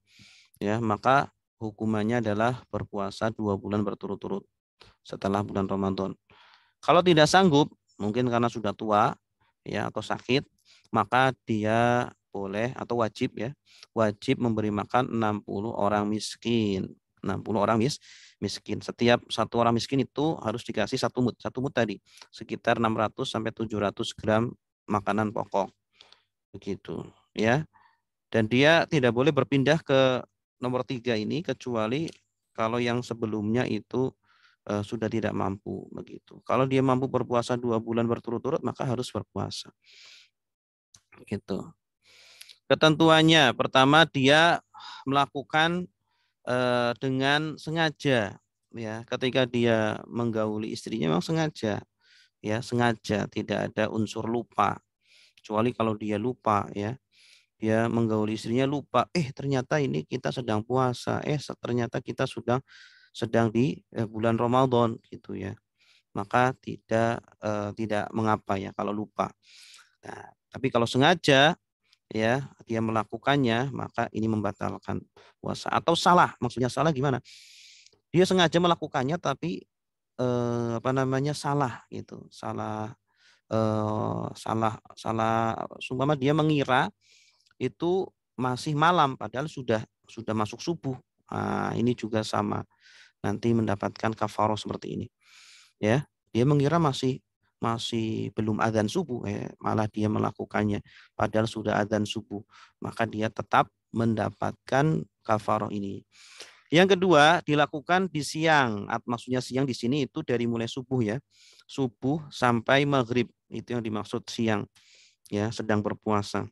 ya, maka hukumannya adalah berpuasa 2 bulan berturut-turut setelah bulan Ramadan. Kalau tidak sanggup, mungkin karena sudah tua, ya, atau sakit, maka dia boleh atau wajib, ya, wajib memberi makan 60 orang miskin. 60 orang miskin. Setiap satu orang miskin itu harus dikasih satu mud. Satu mud tadi sekitar 600 sampai 700 gram makanan pokok. Begitu, ya. Dan dia tidak boleh berpindah ke nomor 3 ini kecuali kalau yang sebelumnya itu sudah tidak mampu, begitu. Kalau dia mampu berpuasa 2 bulan berturut-turut maka harus berpuasa. Gitu. Ketentuannya, pertama dia melakukan dengan sengaja, ya. Ketika dia menggauli istrinya memang sengaja, ya, sengaja, tidak ada unsur lupa. Kecuali kalau dia lupa, ya. dia menggauli istrinya lupa, ternyata ini kita sedang puasa, ternyata kita sedang di bulan Ramadan gitu ya. Maka tidak mengapa ya kalau lupa. Nah, tapi kalau sengaja ya dia melakukannya, maka ini membatalkan puasa. Atau salah, maksudnya salah gimana? Dia sengaja melakukannya tapi apa namanya salah gitu, salah sumpama dia mengira itu masih malam padahal sudah masuk subuh. Nah, ini juga sama, nanti mendapatkan kafaroh seperti ini ya. Dia mengira masih masih belum adzan subuh, malah dia melakukannya padahal sudah adzan subuh, maka dia tetap mendapatkan kafaroh ini. Yang kedua, dilakukan di siang. Maksudnya siang di sini itu dari mulai subuh ya. Subuh sampai maghrib. Itu yang dimaksud siang. Ya, sedang berpuasa.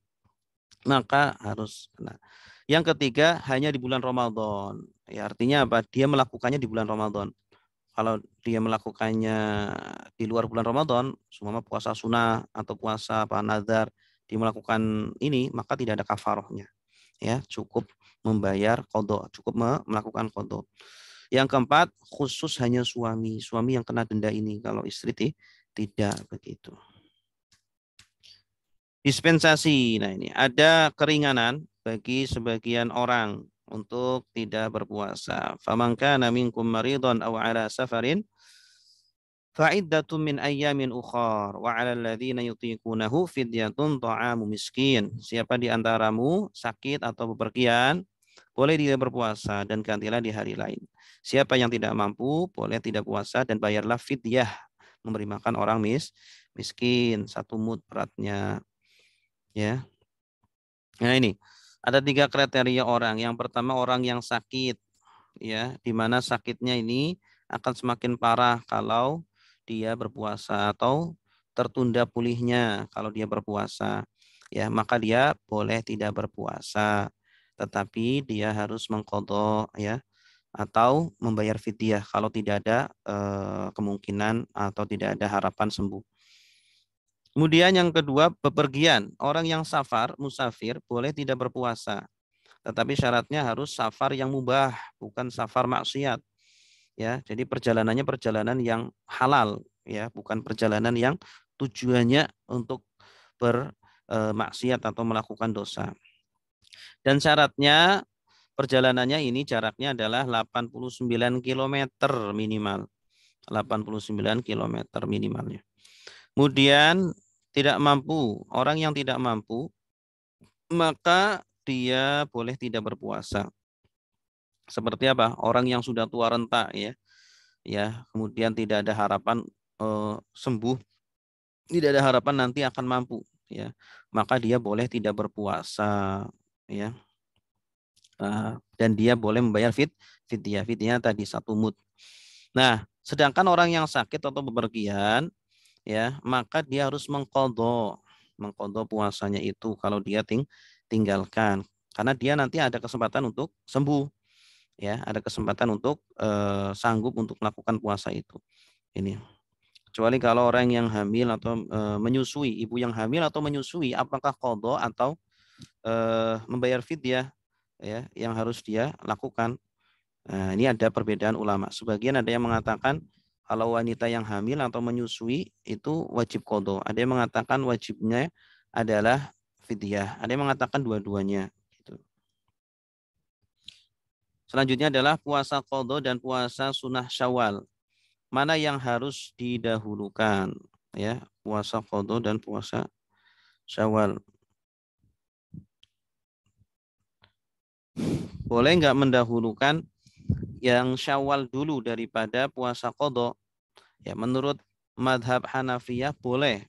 Maka harus. Nah, yang ketiga, hanya di bulan Ramadan. Ya, artinya apa? Dia melakukannya di bulan Ramadan. Kalau dia melakukannya di luar bulan Ramadan, semua puasa sunnah atau puasa apa nazar, dia melakukan ini, maka tidak ada kafarohnya. Ya, cukup membayar qadha, cukup melakukan qadha. Yang keempat, khusus hanya suami yang kena denda ini, kalau istri tidak begitu. Dispensasi. Nah, ini ada keringanan bagi sebagian orang untuk tidak berpuasa. Faman kana minkum maridhan aw ala safarin fa'iddatun min ayyamin ukhar wa 'alal ladzina yutiqunahu fidyatun ta'amu miskin. Siapa di antaramu sakit atau bepergian, boleh dia berpuasa dan gantilah di hari lain. Siapa yang tidak mampu, boleh tidak puasa dan bayarlah fidyah, memberi makan orang miskin, 1 mud beratnya, ya. Nah, ini ada 3 kriteria orang. Yang pertama orang yang sakit, ya, di mana sakitnya ini akan semakin parah kalau dia berpuasa atau tertunda pulihnya kalau dia berpuasa. Ya, maka dia boleh tidak berpuasa. Tetapi dia harus mengqadha ya atau membayar fidyah kalau tidak ada kemungkinan atau tidak ada harapan sembuh. Kemudian yang kedua, bepergian. Orang yang safar, musafir, boleh tidak berpuasa. Tetapi syaratnya harus safar yang mubah, bukan safar maksiat. Ya, jadi perjalanannya perjalanan yang halal, ya, bukan perjalanan yang tujuannya untuk bermaksiat atau melakukan dosa. Dan syaratnya perjalanannya ini jaraknya adalah 89 km minimal. 89 km minimalnya. Kemudian tidak mampu, orang yang tidak mampu, maka dia boleh tidak berpuasa. Seperti apa? Orang yang sudah tua renta ya, kemudian tidak ada harapan sembuh, tidak ada harapan nanti akan mampu, ya, maka dia boleh tidak berpuasa, ya, dan dia boleh membayar fidyah tadi 1 mud. Nah, sedangkan orang yang sakit atau bepergian, ya, maka dia harus mengqadha puasanya itu kalau dia tinggalkan, karena dia nanti ada kesempatan untuk sembuh, ya, ada kesempatan untuk sanggup untuk melakukan puasa itu. Ini kecuali kalau orang yang hamil atau menyusui, ibu yang hamil atau menyusui, apakah qadha atau membayar fidyah, ya, yang harus dia lakukan. Nah, ini ada perbedaan ulama. Sebagian ada yang mengatakan kalau wanita yang hamil atau menyusui itu wajib qadha. Ada yang mengatakan wajibnya adalah fidyah. Ada yang mengatakan dua-duanya. Gitu. Selanjutnya adalah puasa qadha dan puasa sunnah Syawal. Mana yang harus didahulukan? Ya, puasa qadha dan puasa Syawal. Boleh nggak mendahulukan yang Syawal dulu daripada puasa qadha? Ya, menurut madhab Hanafiyah boleh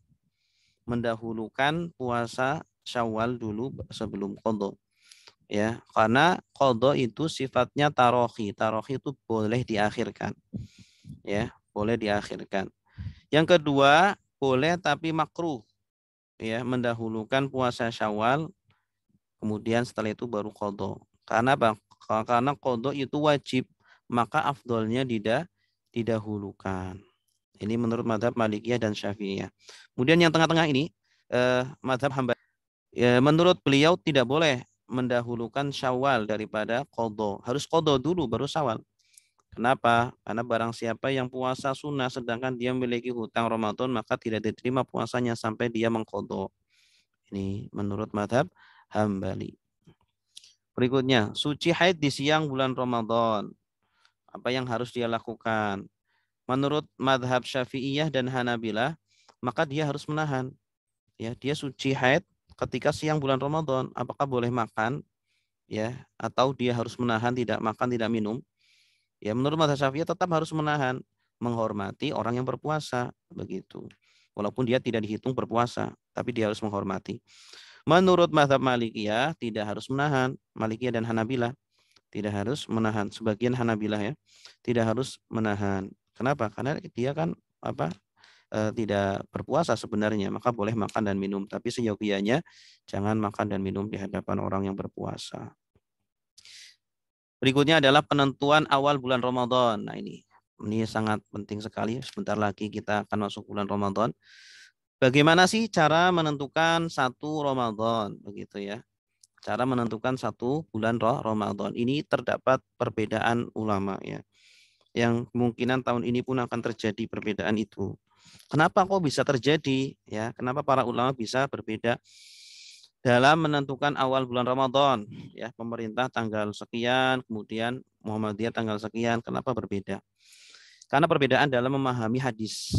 mendahulukan puasa Syawal dulu sebelum qadha. Ya, karena qadha itu sifatnya tarohi. Tarohi itu boleh diakhirkan. Ya, boleh diakhirkan. Yang kedua, boleh tapi makruh. Ya, mendahulukan puasa Syawal kemudian setelah itu baru qadha. Karena apa? Karena qadha itu wajib, maka afdolnya didahulukan. Ini menurut madhab Malikiyah dan Syafi'iyah. Kemudian yang tengah-tengah ini madhab Hambali. Ya, menurut beliau tidak boleh mendahulukan Syawal daripada qadha. Harus qadha dulu baru Syawal. Kenapa? Karena barang siapa yang puasa sunnah sedangkan dia memiliki hutang Ramadan maka tidak diterima puasanya sampai dia mengqadha. Ini menurut madhab Hambali. Berikutnya, suci haid di siang bulan Ramadan. Apa yang harus dia lakukan? Menurut madhab Syafi'iyah dan Hanabilah, maka dia harus menahan. Ya, dia suci haid ketika siang bulan Ramadan. Apakah boleh makan? Ya, atau dia harus menahan, tidak makan, tidak minum? Ya, menurut madhab Syafi'iyah tetap harus menahan, menghormati orang yang berpuasa, begitu. Walaupun dia tidak dihitung berpuasa, tapi dia harus menghormati. Menurut mazhab Malikiyah tidak harus menahan, Malikiyah dan Hanabilah tidak harus menahan. Sebagian Hanabilah ya, tidak harus menahan. Kenapa? Karena dia kan tidak berpuasa sebenarnya, maka boleh makan dan minum. Tapi seyogianya jangan makan dan minum di hadapan orang yang berpuasa. Berikutnya adalah penentuan awal bulan Ramadan. Nah ini sangat penting sekali. Sebentar lagi kita akan masuk bulan Ramadan. Bagaimana sih cara menentukan satu Ramadan, begitu ya? Cara menentukan satu bulan Ramadan. Ini terdapat perbedaan ulama ya. Yang kemungkinan tahun ini pun akan terjadi perbedaan itu. Kenapa kok bisa terjadi? Ya, kenapa para ulama bisa berbeda dalam menentukan awal bulan Ramadan? Ya, pemerintah tanggal sekian, kemudian Muhammadiyah tanggal sekian. Kenapa berbeda? Karena perbedaan dalam memahami hadis.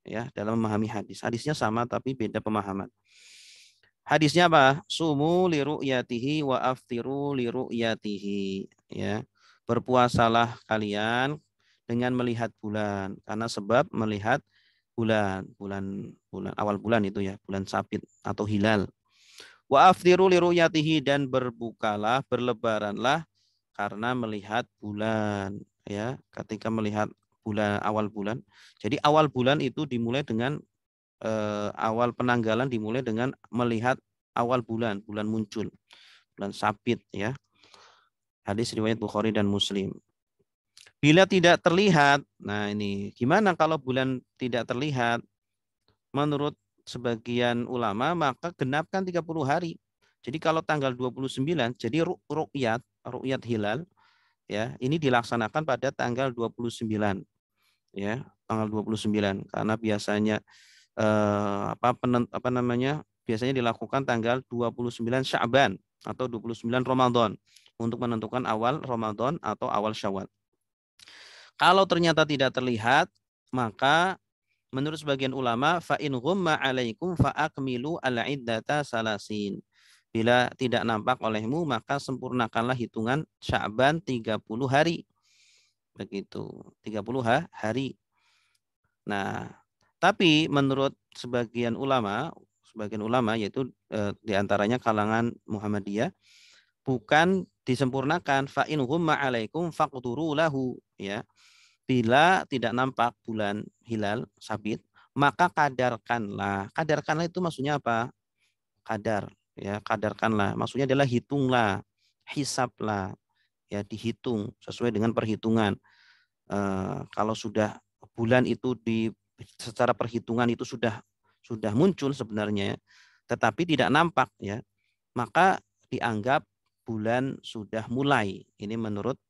Ya, dalam memahami hadis. Hadisnya sama tapi beda pemahaman. Hadisnya apa? Sumu li ru'yatihi wa aftiru li ru'yatihi. Ya. Berpuasalah kalian dengan melihat bulan karena sebab melihat bulan awal bulan itu ya, bulan sabit atau hilal. Wa aftiru li ru'yatihi dan berbukalah, berlebaranlah karena melihat bulan ya, ketika melihat bulan awal bulan. Jadi awal bulan itu dimulai dengan awal penanggalan dimulai dengan melihat awal bulan, bulan muncul, bulan sabit ya. Hadis riwayat Bukhari dan Muslim. Bila tidak terlihat, nah ini gimana kalau bulan tidak terlihat? Menurut sebagian ulama maka genapkan 30 hari. Jadi kalau tanggal 29 jadi ru'yat hilal ya, ini dilaksanakan pada tanggal 29 ya, tanggal 29 karena biasanya biasanya dilakukan tanggal 29 Sya'ban atau 29 Ramadan untuk menentukan awal Ramadan atau awal Syawal. Kalau ternyata tidak terlihat, maka menurut sebagian ulama fa in ghumma 'alaikum fa akmilu al-iddata salasin. Bila tidak nampak olehmu, maka sempurnakanlah hitungan Sya'ban 30 hari. Begitu, 30 hari. Nah, tapi menurut sebagian ulama yaitu diantaranya kalangan Muhammadiyah, bukan disempurnakan fa in ghumma 'alaikum faqduru lahu ya. Bila tidak nampak bulan hilal sabit, maka kadarkanlah. Kadarkanlah itu maksudnya apa? Kadar ya, kadarkanlah. Maksudnya adalah hitunglah, hisablah ya, dihitung sesuai dengan perhitungan. Kalau sudah bulan itu secara perhitungan itu sudah muncul sebenarnya, tetapi tidak nampak ya, maka dianggap bulan sudah mulai. Ini menurut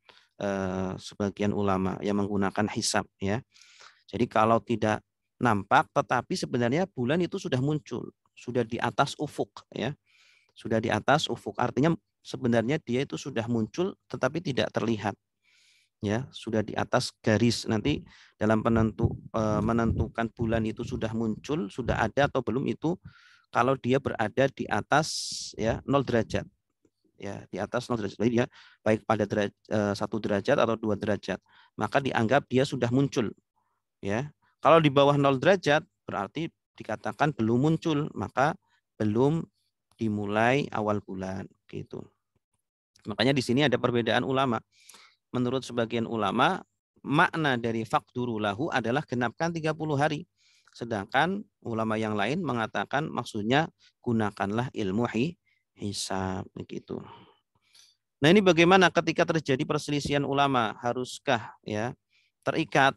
sebagian ulama yang menggunakan hisab ya. Jadi kalau tidak nampak, tetapi sebenarnya bulan itu sudah muncul, sudah di atas ufuk ya, sudah di atas ufuk. Artinya sebenarnya dia itu sudah muncul, tetapi tidak terlihat ya, sudah di atas garis. Nanti dalam menentukan bulan itu sudah muncul, sudah ada atau belum itu kalau dia berada di atas ya 0 derajat ya, di atas 0 derajat. Jadi dia baik pada 1 derajat atau 2 derajat, maka dianggap dia sudah muncul ya. Kalau di bawah 0 derajat berarti dikatakan belum muncul, maka belum dimulai awal bulan gitu. Makanya di sini ada perbedaan ulama. Menurut sebagian ulama, makna dari faqduru lahu adalah genapkan 30 hari. Sedangkan ulama yang lain mengatakan maksudnya gunakanlah ilmu hisab begitu. Nah, ini bagaimana ketika terjadi perselisihan ulama, haruskah ya terikat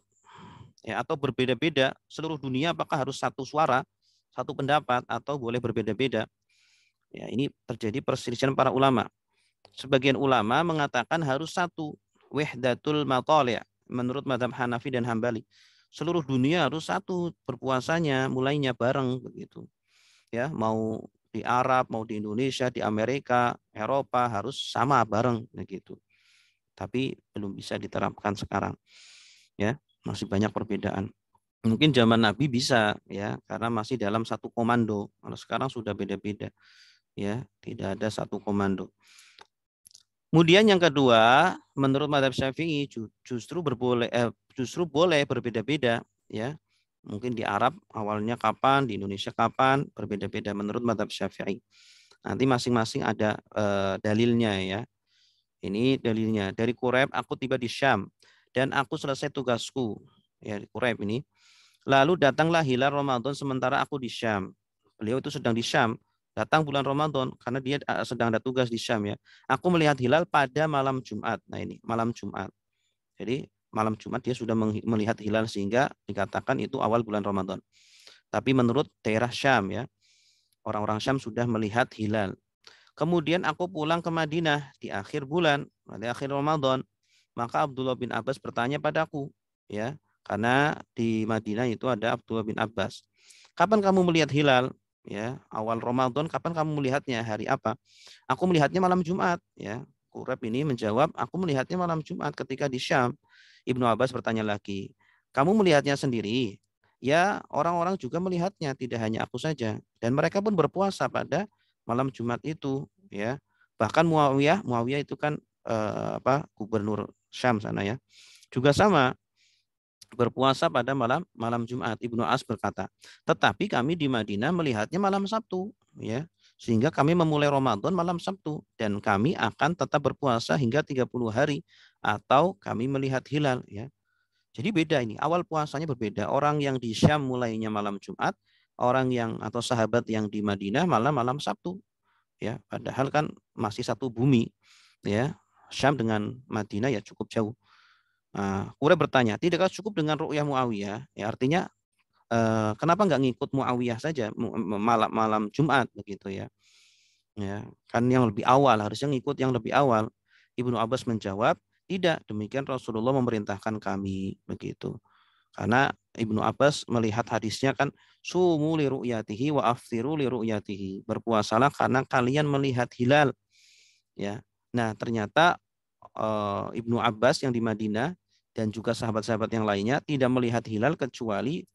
ya atau berbeda-beda seluruh dunia, apakah harus satu suara, satu pendapat atau boleh berbeda-beda? Ya, ini terjadi perselisihan para ulama. Sebagian ulama mengatakan harus satu, wahdatul matali', menurut mazhab Hanafi dan Hambali. Seluruh dunia harus satu berpuasanya, mulainya bareng begitu. Ya, mau di Arab, mau di Indonesia, di Amerika, Eropa harus sama bareng begitu. Tapi belum bisa diterapkan sekarang. Ya, masih banyak perbedaan. Mungkin zaman Nabi bisa ya, karena masih dalam satu komando. Kalau sekarang sudah beda-beda ya, tidak ada satu komando. Kemudian yang kedua, menurut mazhab Syafi'i justru boleh berbeda-beda ya. Mungkin di Arab awalnya kapan, di Indonesia kapan, berbeda-beda menurut mazhab Syafi'i. Nanti masing-masing ada dalilnya ya. Ini dalilnya. Dari Quraib aku tiba di Syam dan aku selesai tugasku. Ya, di Quraib ini. Lalu datanglah hilal Ramadan sementara aku di Syam. Beliau itu sedang di Syam. Datang bulan Ramadan karena dia sedang ada tugas di Syam ya. Aku melihat hilal pada malam Jumat. Nah ini malam Jumat. Jadi malam Jumat dia sudah melihat hilal sehingga dikatakan itu awal bulan Ramadan. Tapi menurut daerah Syam ya, orang-orang Syam sudah melihat hilal. Kemudian aku pulang ke Madinah di akhir bulan, di akhir Ramadan. Maka Abdullah bin Abbas bertanya padaku, ya, karena di Madinah itu ada Abdullah bin Abbas. Kapan kamu melihat hilal? Ya, awal Ramadan. Kapan kamu melihatnya? Hari apa? Aku melihatnya malam Jumat. Ya, Quraib ini menjawab, aku melihatnya malam Jumat ketika di Syam. Ibnu Abbas bertanya lagi, kamu melihatnya sendiri? Ya, orang-orang juga melihatnya, tidak hanya aku saja. Dan mereka pun berpuasa pada malam Jumat itu. Ya, bahkan Muawiyah itu kan gubernur Syam sana ya. Juga sama berpuasa pada malam Jumat. Ibnu As berkata, tetapi kami di Madinah melihatnya malam Sabtu, ya. Sehingga kami memulai Ramadan malam Sabtu dan kami akan tetap berpuasa hingga 30 hari atau kami melihat hilal, ya. Jadi beda ini, awal puasanya berbeda. Orang yang di Syam mulainya malam Jumat, orang yang atau sahabat yang di Madinah malam Sabtu, ya. Padahal kan masih satu bumi, ya. Syam dengan Madinah ya cukup jauh. Nah, Quraisy bertanya, tidakkah cukup dengan ru'yah Muawiyah? Ya artinya kenapa nggak ngikut Muawiyah saja malam Jumat begitu ya? Ya, kan yang lebih awal harusnya ngikut yang lebih awal. Ibnu Abbas menjawab, tidak, demikian Rasulullah memerintahkan kami begitu. Karena Ibnu Abbas melihat hadisnya kan sumu li ru'yatihi wa aftiru li ru'yatihi. Berpuasalah karena kalian melihat hilal ya. Nah, ternyata Ibnu Abbas yang di Madinah dan juga sahabat-sahabat yang lainnya tidak melihat hilal kecuali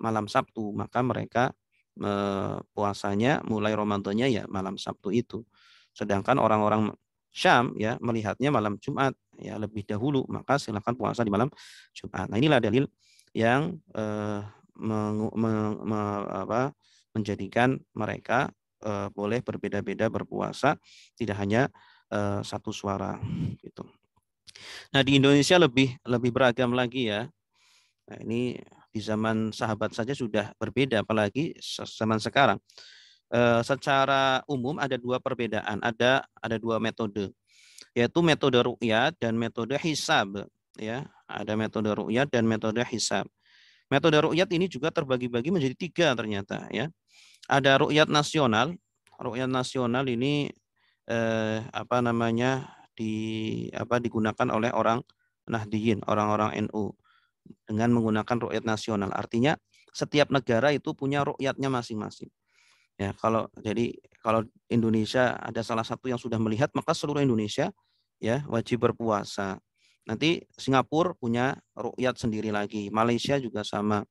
malam Sabtu. Maka mereka puasanya mulai Ramadannya ya malam Sabtu itu. Sedangkan orang-orang Syam ya melihatnya malam Jumat ya lebih dahulu, maka silakan puasa di malam Jumat. Nah, inilah dalil yang menjadikan mereka boleh berbeda-beda berpuasa, tidak hanya satu suara gitu. Nah, di Indonesia lebih beragam lagi ya. Nah, ini di zaman sahabat saja sudah berbeda, apalagi zaman sekarang. Secara umum ada dua perbedaan, ada dua metode, yaitu metode ru'yat dan metode hisab. Ya, ada metode ru'yat dan metode hisab. Metode ru'yat ini juga terbagi-bagi menjadi tiga ternyata ya. Ada ru'yat nasional. Ru'yat nasional ini digunakan oleh orang Nahdiyin, orang-orang NU dengan menggunakan ru'yat nasional. Artinya setiap negara itu punya ru'yatnya masing-masing. Ya, kalau Indonesia ada salah satu yang sudah melihat, maka seluruh Indonesia ya wajib berpuasa. Nanti Singapura punya ru'yat sendiri lagi, Malaysia juga sama.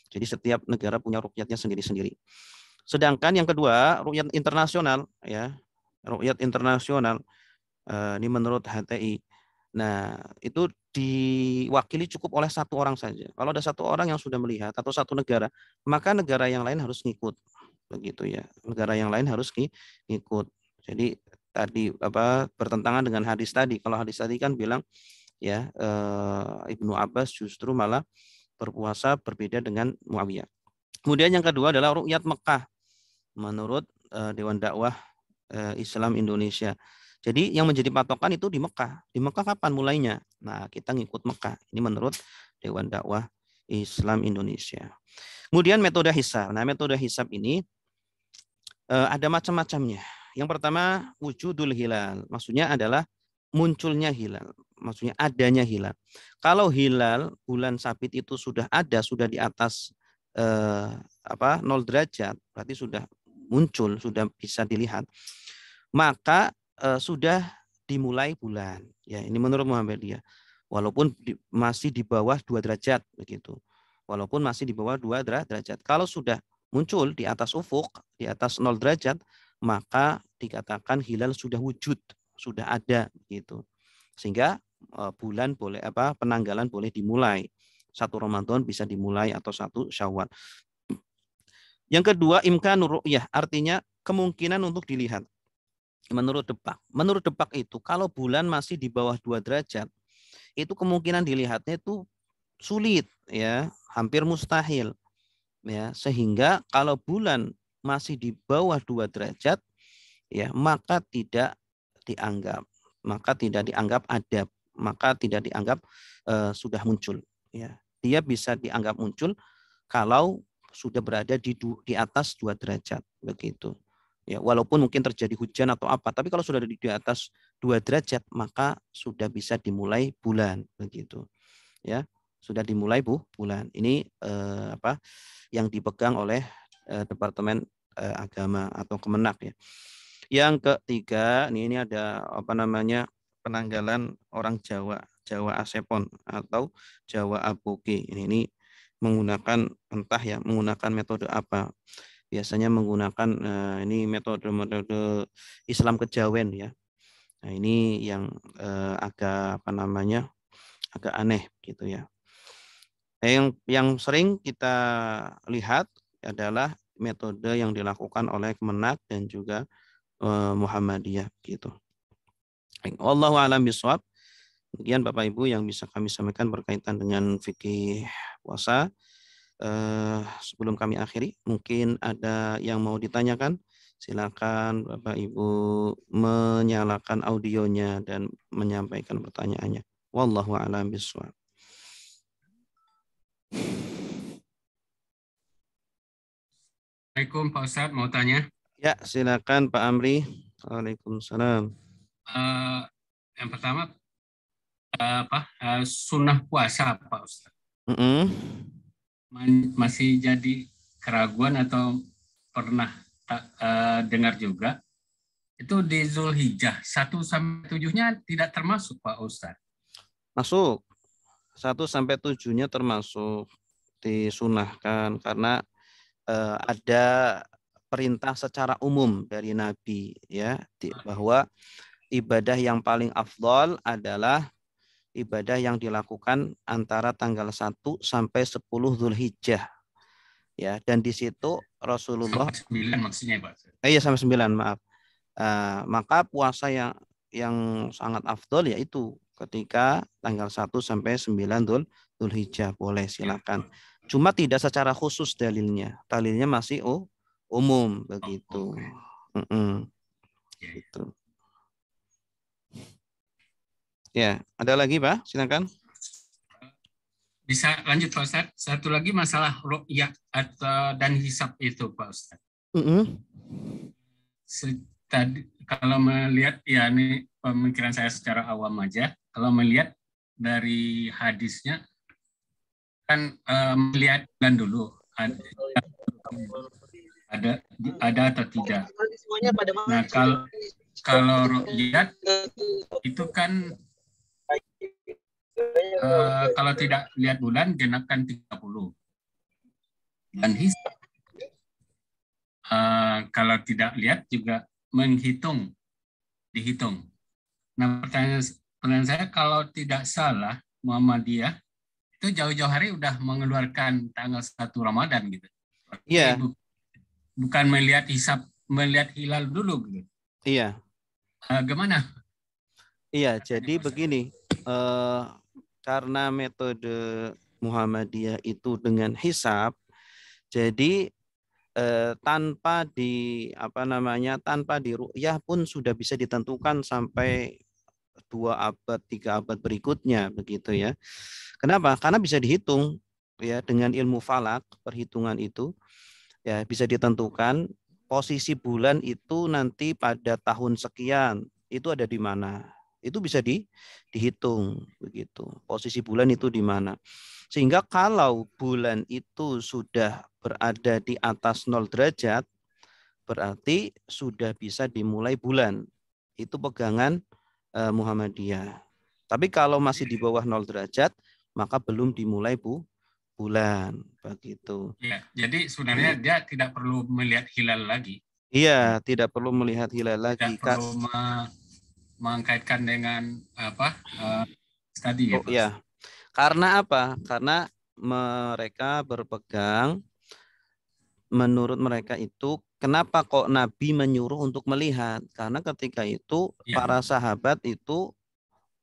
Jadi setiap negara punya ru'yatnya sendiri-sendiri. Sedangkan yang kedua, ru'yat internasional ya. Ru'yat internasional ini menurut HTI. Nah, itu diwakili cukup oleh satu orang saja. Kalau ada satu orang yang sudah melihat atau satu negara, maka negara yang lain harus ngikut. Begitu ya. Negara yang lain harus ngikut. Jadi tadi bertentangan dengan hadis tadi. Kalau hadis tadi kan bilang ya Ibnu Abbas justru malah berpuasa berbeda dengan Muawiyah. Kemudian yang kedua adalah ru'yat Mekah menurut Dewan Dakwah Islam Indonesia. Jadi yang menjadi patokan itu di Mekah. Di Mekah kapan mulainya? Nah, kita ngikut Mekah. Ini menurut Dewan Dakwah Islam Indonesia. Kemudian metode hisab. Nah, metode hisab ini ada macam-macamnya. Yang pertama wujudul hilal. Maksudnya adalah munculnya hilal. Maksudnya adanya hilal. Kalau hilal bulan sabit itu sudah ada, sudah di atas 0 derajat, berarti sudah muncul, sudah bisa dilihat. Maka sudah dimulai bulan. Ya, ini menurut Muhammadiyah. Walaupun masih di bawah 2 derajat begitu. Walaupun masih di bawah 2 derajat. Kalau sudah muncul di atas ufuk, di atas 0 derajat, maka dikatakan hilal sudah wujud, sudah ada gitu. Sehingga bulan boleh penanggalan boleh dimulai. 1 Ramadan bisa dimulai atau 1 Syawal. Yang kedua, imkanur ru'yah, artinya kemungkinan untuk dilihat. Menurut Depak itu kalau bulan masih di bawah 2 derajat, itu kemungkinan dilihatnya itu sulit ya, hampir mustahil. Ya, sehingga kalau bulan masih di bawah 2 derajat ya, maka tidak dianggap ada, maka tidak dianggap sudah muncul ya. Dia bisa dianggap muncul kalau sudah berada di atas 2 derajat begitu. Ya, walaupun mungkin terjadi hujan atau apa, tapi kalau sudah di atas 2 derajat maka sudah bisa dimulai bulan begitu. Ya, sudah dimulai bulan. Ini yang dipegang oleh Departemen Agama atau Kemenak ya. Yang ketiga, ini ada penanggalan orang Jawa, Jawa Asepon atau Jawa Aboge. Ini menggunakan menggunakan metode apa? Biasanya menggunakan ini metode Islam Kejawen ya. Nah, ini yang agak agak aneh gitu ya. Yang sering kita lihat adalah metode yang dilakukan oleh Kemenak dan juga Muhammadiyah gitu. Wallahu a'lam bishawab. Kemudian Bapak Ibu yang bisa kami sampaikan berkaitan dengan fikih puasa. Sebelum kami akhiri, mungkin ada yang mau ditanyakan. Silakan Bapak Ibu menyalakan audionya dan menyampaikan pertanyaannya. Wallahu a'lam bishawab. Assalamualaikum Pak Ustadz, mau tanya. Ya, silakan Pak Amri. Waalaikumsalam. Yang pertama, sunnah puasa Pak Ustadz. Masih jadi keraguan atau pernah dengar juga, itu di Zulhijjah 1-7-nya tidak termasuk Pak Ustadz. Masuk. 1-7-nya termasuk disunahkan karena ada perintah secara umum dari Nabi ya bahwa ibadah yang paling afdol adalah ibadah yang dilakukan antara tanggal 1 sampai 10 Zulhijjah. Ya, dan di situ Rasulullah sampai 9 maksudnya Pak. Iya sampai 9, maaf. Maka puasa yang sangat afdol yaitu ketika tanggal 1 sampai 9 Dzulhijjah, boleh silakan. Cuma tidak secara khusus dalilnya. Dalilnya masih umum begitu. Gitu. Ya, ada lagi Pak? Silakan. Bisa lanjut Pak Ustadz. Satu lagi masalah ru'yah dan hisab itu Pak Ustadz. Tadi kalau melihat ya ini pemikiran saya secara awam aja. Kalau melihat dari hadisnya kan melihat bulan dulu ada atau tidak. Nah kalau ru'yat itu kan kalau tidak lihat bulan genapkan 30. Dan hisab kalau tidak lihat juga dihitung. Nah pertanyaan saya kalau tidak salah Muhammadiyah itu jauh-jauh hari udah mengeluarkan tanggal 1 Ramadan gitu. Iya. Bukan melihat hilal dulu gitu. Iya. Gimana? Iya, jadi begini, karena metode Muhammadiyah itu dengan hisab, jadi tanpa di ru'yah pun sudah bisa ditentukan sampai 2 abad, 3 abad berikutnya begitu ya. Kenapa? Karena bisa dihitung ya dengan ilmu falak, perhitungan itu ya bisa ditentukan posisi bulan itu nanti pada tahun sekian itu ada di mana. Itu bisa dihitung begitu. Posisi bulan itu di mana. Sehingga kalau bulan itu sudah berada di atas 0 derajat, berarti sudah bisa dimulai bulan. Itu pegangan Muhammadiyah. Tapi kalau masih di bawah 0 derajat, maka belum dimulai bulan begitu. Ya, jadi sebenarnya dia tidak perlu melihat hilal lagi. Iya, tidak perlu melihat hilal lagi. Tidak perlu mengkaitkan dengan apa tadi ya, Pak. Ya. Karena apa? Karena mereka berpegang, menurut mereka itu, kenapa kok Nabi menyuruh untuk melihat? Karena ketika itu para sahabat itu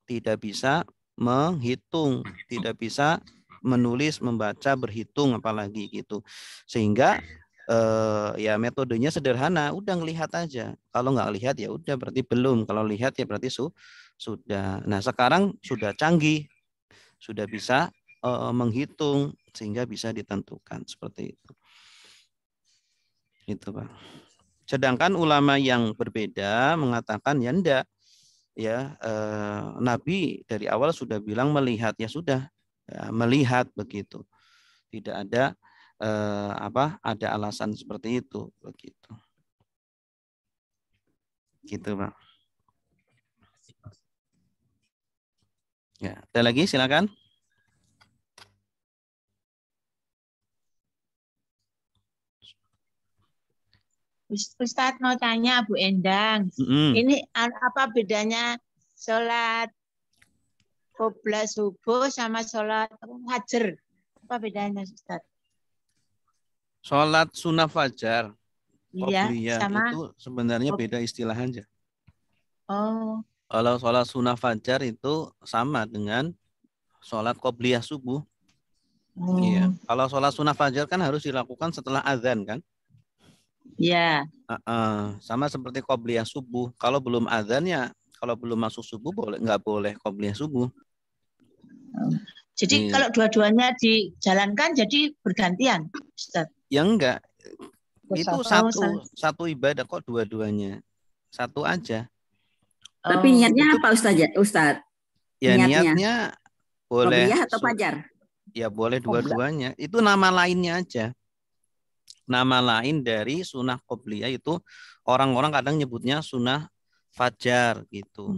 tidak bisa menghitung, tidak bisa menulis, membaca, berhitung apalagi gitu. Sehingga ya metodenya sederhana, udah ngelihat aja. Kalau nggak lihat ya udah berarti belum. Kalau lihat ya berarti sudah. Nah sekarang sudah canggih, sudah bisa menghitung sehingga bisa ditentukan seperti itu. Itu Pak. Sedangkan ulama yang berbeda mengatakan ya enggak, ya Nabi dari awal sudah bilang melihat, ya sudah ya, melihat begitu. Tidak ada ada alasan seperti itu begitu. Gitu Pak. Ya, ada lagi silakan. Ustadz mau tanya Bu Endang, ini apa bedanya sholat qobla subuh sama sholat fajar? Apa bedanya Ustadz? Sholat sunnah fajar, iya, sama itu sebenarnya beda istilah aja. Oh. Kalau sholat sunnah fajar itu sama dengan sholat qobliyah subuh. Iya. Kalau sholat sunnah fajar kan harus dilakukan setelah azan kan? Iya. Sama seperti qobliyah subuh. Kalau belum azan ya, kalau belum masuk subuh nggak boleh qobliyah subuh. Jadi kalau dua-duanya dijalankan jadi bergantian, Ustaz? Ya enggak. Itu satu ibadah kok dua-duanya. Satu aja. Tapi niatnya apa Ustaz? Ya niatnya boleh qobliyah atau fajar? Ya boleh dua-duanya. Itu nama lainnya aja. Nama lain dari sunnah qobliyah itu orang-orang kadang nyebutnya sunnah fajar gitu.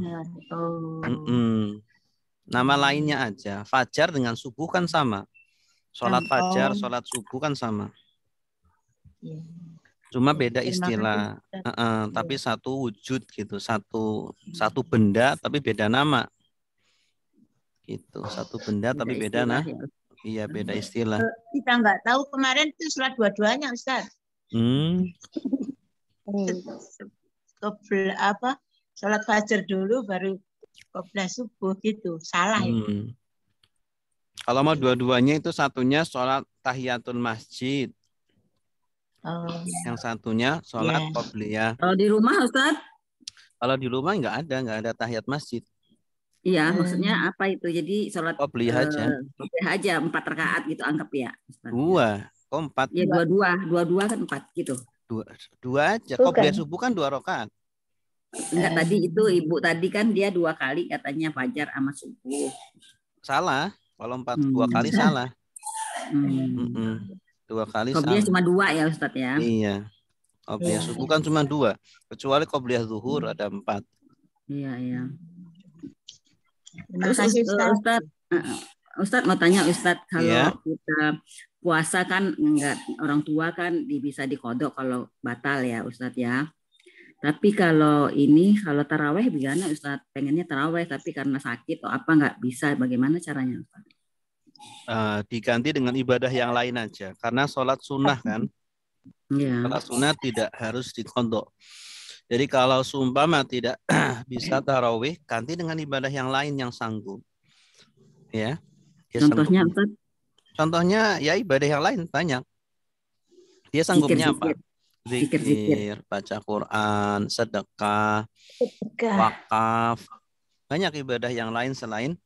Nama lainnya aja. Fajar dengan subuh kan sama. Sholat fajar, sholat subuh kan sama. Cuma beda istilah. Tapi satu wujud gitu, satu benda tapi beda nama. Gitu, satu benda tapi beda nama. Iya, beda istilah. Kita nggak tahu kemarin itu sholat dua-duanya, Ustaz. Sholat fajar dulu baru qobla subuh gitu. Salah itu. Kalau mau dua-duanya itu satunya sholat tahiyatul masjid. Yang satunya sholat qobliyah. Kalau di rumah, Ustaz? Kalau di rumah nggak ada tahiyat masjid. Iya, maksudnya apa itu? Jadi sholat qobliyah aja 4 rakaat gitu anggap ya. Ustaz. Kok 4? Ya dua kan 4 gitu. Dua aja. Qobliyah subuh kan 2 rakaat. Enggak, tadi itu Ibu tadi kan dia 2 kali katanya fajar sama subuh. Salah. Kalau 2 kali salah. 2 kali qobliyah salah. cuma 2 ya Ustaz ya. Iya. Qobliyah subuh kan cuma 2. Kecuali qobliyah zuhur ada 4. Iya. Terus Ustaz mau tanya Ustaz, kalau kita puasa kan enggak, orang tua kan bisa dikodok kalau batal ya Ustaz ya. Tapi kalau taraweh bagaimana Ustaz? Pengennya taraweh tapi karena sakit atau apa nggak bisa, bagaimana caranya Ustaz? Diganti dengan ibadah yang lain aja. Karena sholat sunnah kan. Sholat sunnah tidak harus dikodok. Jadi kalau seumpama tidak bisa tarawih, ganti dengan ibadah yang lain yang sanggup. Ya. Contohnya Ustaz? Contohnya ya ibadah yang lain banyak. Dia sanggupnya apa? Zikir, baca Quran, sedekah, wakaf. Banyak ibadah yang lain selain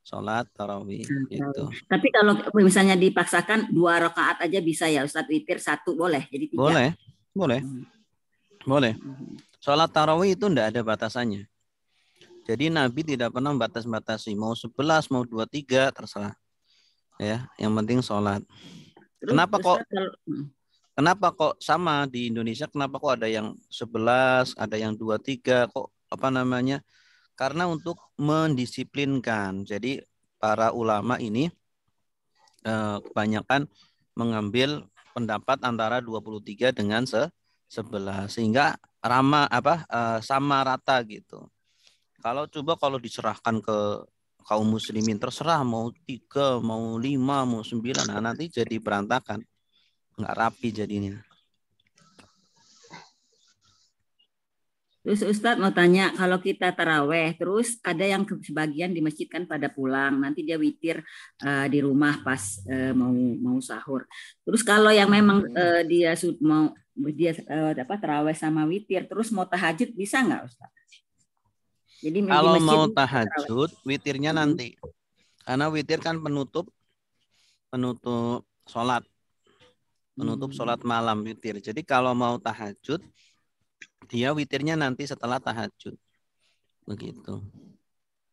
sholat tarawih. Gitu. Tapi kalau misalnya dipaksakan 2 rakaat aja bisa ya Ustaz, witir 1 boleh, jadi 3. Boleh. Boleh. Boleh. Sholat tarawih itu enggak ada batasannya. Jadi Nabi tidak pernah membatas-batasi. Mau 11, mau 23, terserah. Ya, yang penting sholat. Kenapa kok sama di Indonesia? Kenapa kok ada yang 11, ada yang 23? Kok apa namanya? Karena untuk mendisiplinkan. Jadi para ulama ini kebanyakan mengambil pendapat antara 23 dengan 11 sehingga sama rata gitu. Kalau diserahkan ke kaum muslimin terserah mau 3, mau 5, mau 9, nah nanti jadi berantakan. Nggak rapi jadinya. Terus Ustadz mau tanya, kalau kita taraweh, terus ada yang sebagian di masjid kan pada pulang, nanti dia witir di rumah pas mau sahur. Terus kalau yang memang dia taraweh sama witir, terus mau tahajud bisa nggak Ustadz? Jadi kalau mau tahajud, witirnya nanti, karena witir kan penutup sholat, penutup sholat malam witir. Jadi kalau mau tahajud dia witirnya nanti setelah tahajud. Begitu.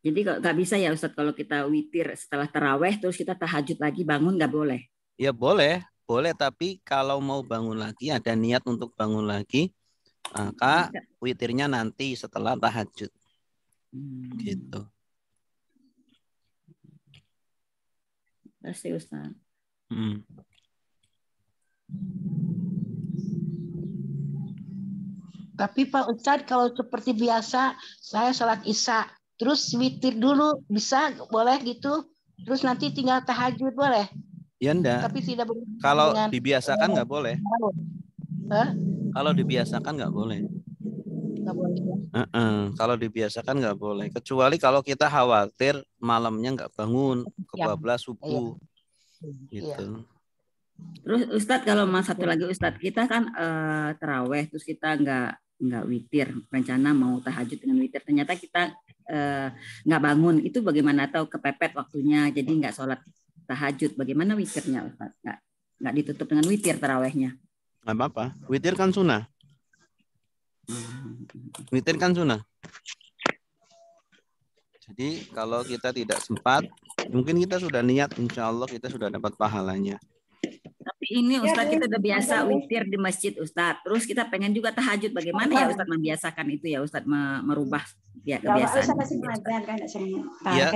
Jadi nggak bisa ya Ustadz kalau kita witir setelah taraweh terus kita tahajud lagi bangun nggak boleh? Ya boleh. Boleh, tapi kalau mau bangun lagi, ada niat untuk bangun lagi, maka witirnya nanti setelah tahajud. Gitu. Terima kasih Ustadz. Tapi Pak Ustadz, kalau seperti biasa, saya sholat isya, terus witir dulu, bisa? Boleh gitu? Terus nanti tinggal tahajud, boleh? Ya enggak. Tapi tidak kalau dibiasakan nggak boleh. Kalau dibiasakan nggak boleh. Nggak boleh. Kalau dibiasakan nggak boleh. Kecuali kalau kita khawatir malamnya nggak bangun, kebablas subuh. Gitu. Terus Ustadz kalau satu lagi Ustadz, kita kan taraweh terus kita nggak witir, rencana mau tahajud dengan witir, ternyata kita nggak bangun, itu bagaimana? Atau kepepet waktunya jadi nggak sholat tahajud, bagaimana witirnya Ustadz? Nggak ditutup dengan witir tarawehnya? Nggak apa-apa, witir kan sunnah. Witir kan sunnah. Jadi kalau kita tidak sempat, mungkin kita sudah niat, insya Allah kita sudah dapat pahalanya. Tapi ini Ustadz, kita udah biasa witir di masjid Ustadz. Terus kita pengen juga tahajud. Bagaimana ya Ustadz membiasakan itu ya Ustadz, merubah ya kebiasaan. Ya,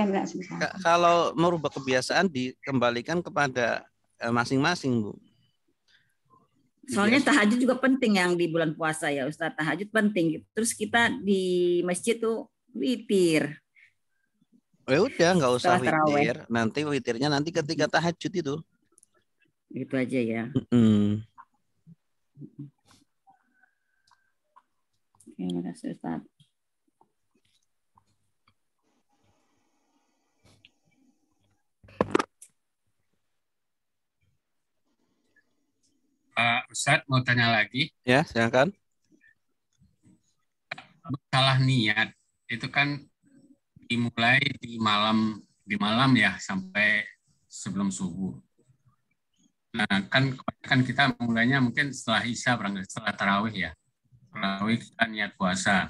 kalau merubah kebiasaan dikembalikan kepada masing-masing, Bu. Soalnya tahajud juga penting yang di bulan puasa ya Ustadz. Tahajud penting. Terus kita di masjid tuh witir. Ya udah, nggak usah witir. Nanti witirnya nanti ketika tahajud itu. Gitu aja ya. Oke, terima kasih Ustaz. Ustaz mau tanya lagi. Ya, silakan. Salah niat itu kan dimulai di malam ya sampai sebelum subuh. Nah, kan kita mulainya mungkin setelah Isya, setelah tarawih ya. Tarawih kita niat puasa.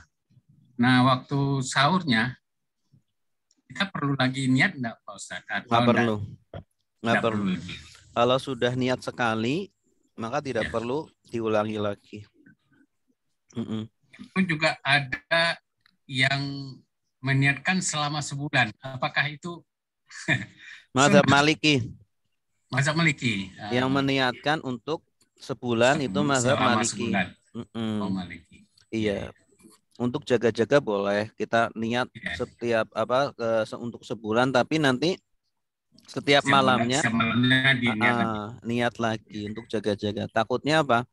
Nah, waktu sahurnya kita perlu lagi niat enggak Pak Ustaz? Nggak perlu. Nggak perlu. Kalau sudah niat sekali, maka tidak perlu diulangi lagi. Itu juga ada yang meniatkan selama sebulan. Apakah itu mazhab Maliki? Mazhab Maliki. Yang meniatkan untuk sebulan itu mazhab Maliki. Maliki. Iya. Untuk jaga-jaga boleh kita niat setiap untuk sebulan, tapi nanti setiap malamnya niat lagi untuk jaga-jaga. Takutnya apa?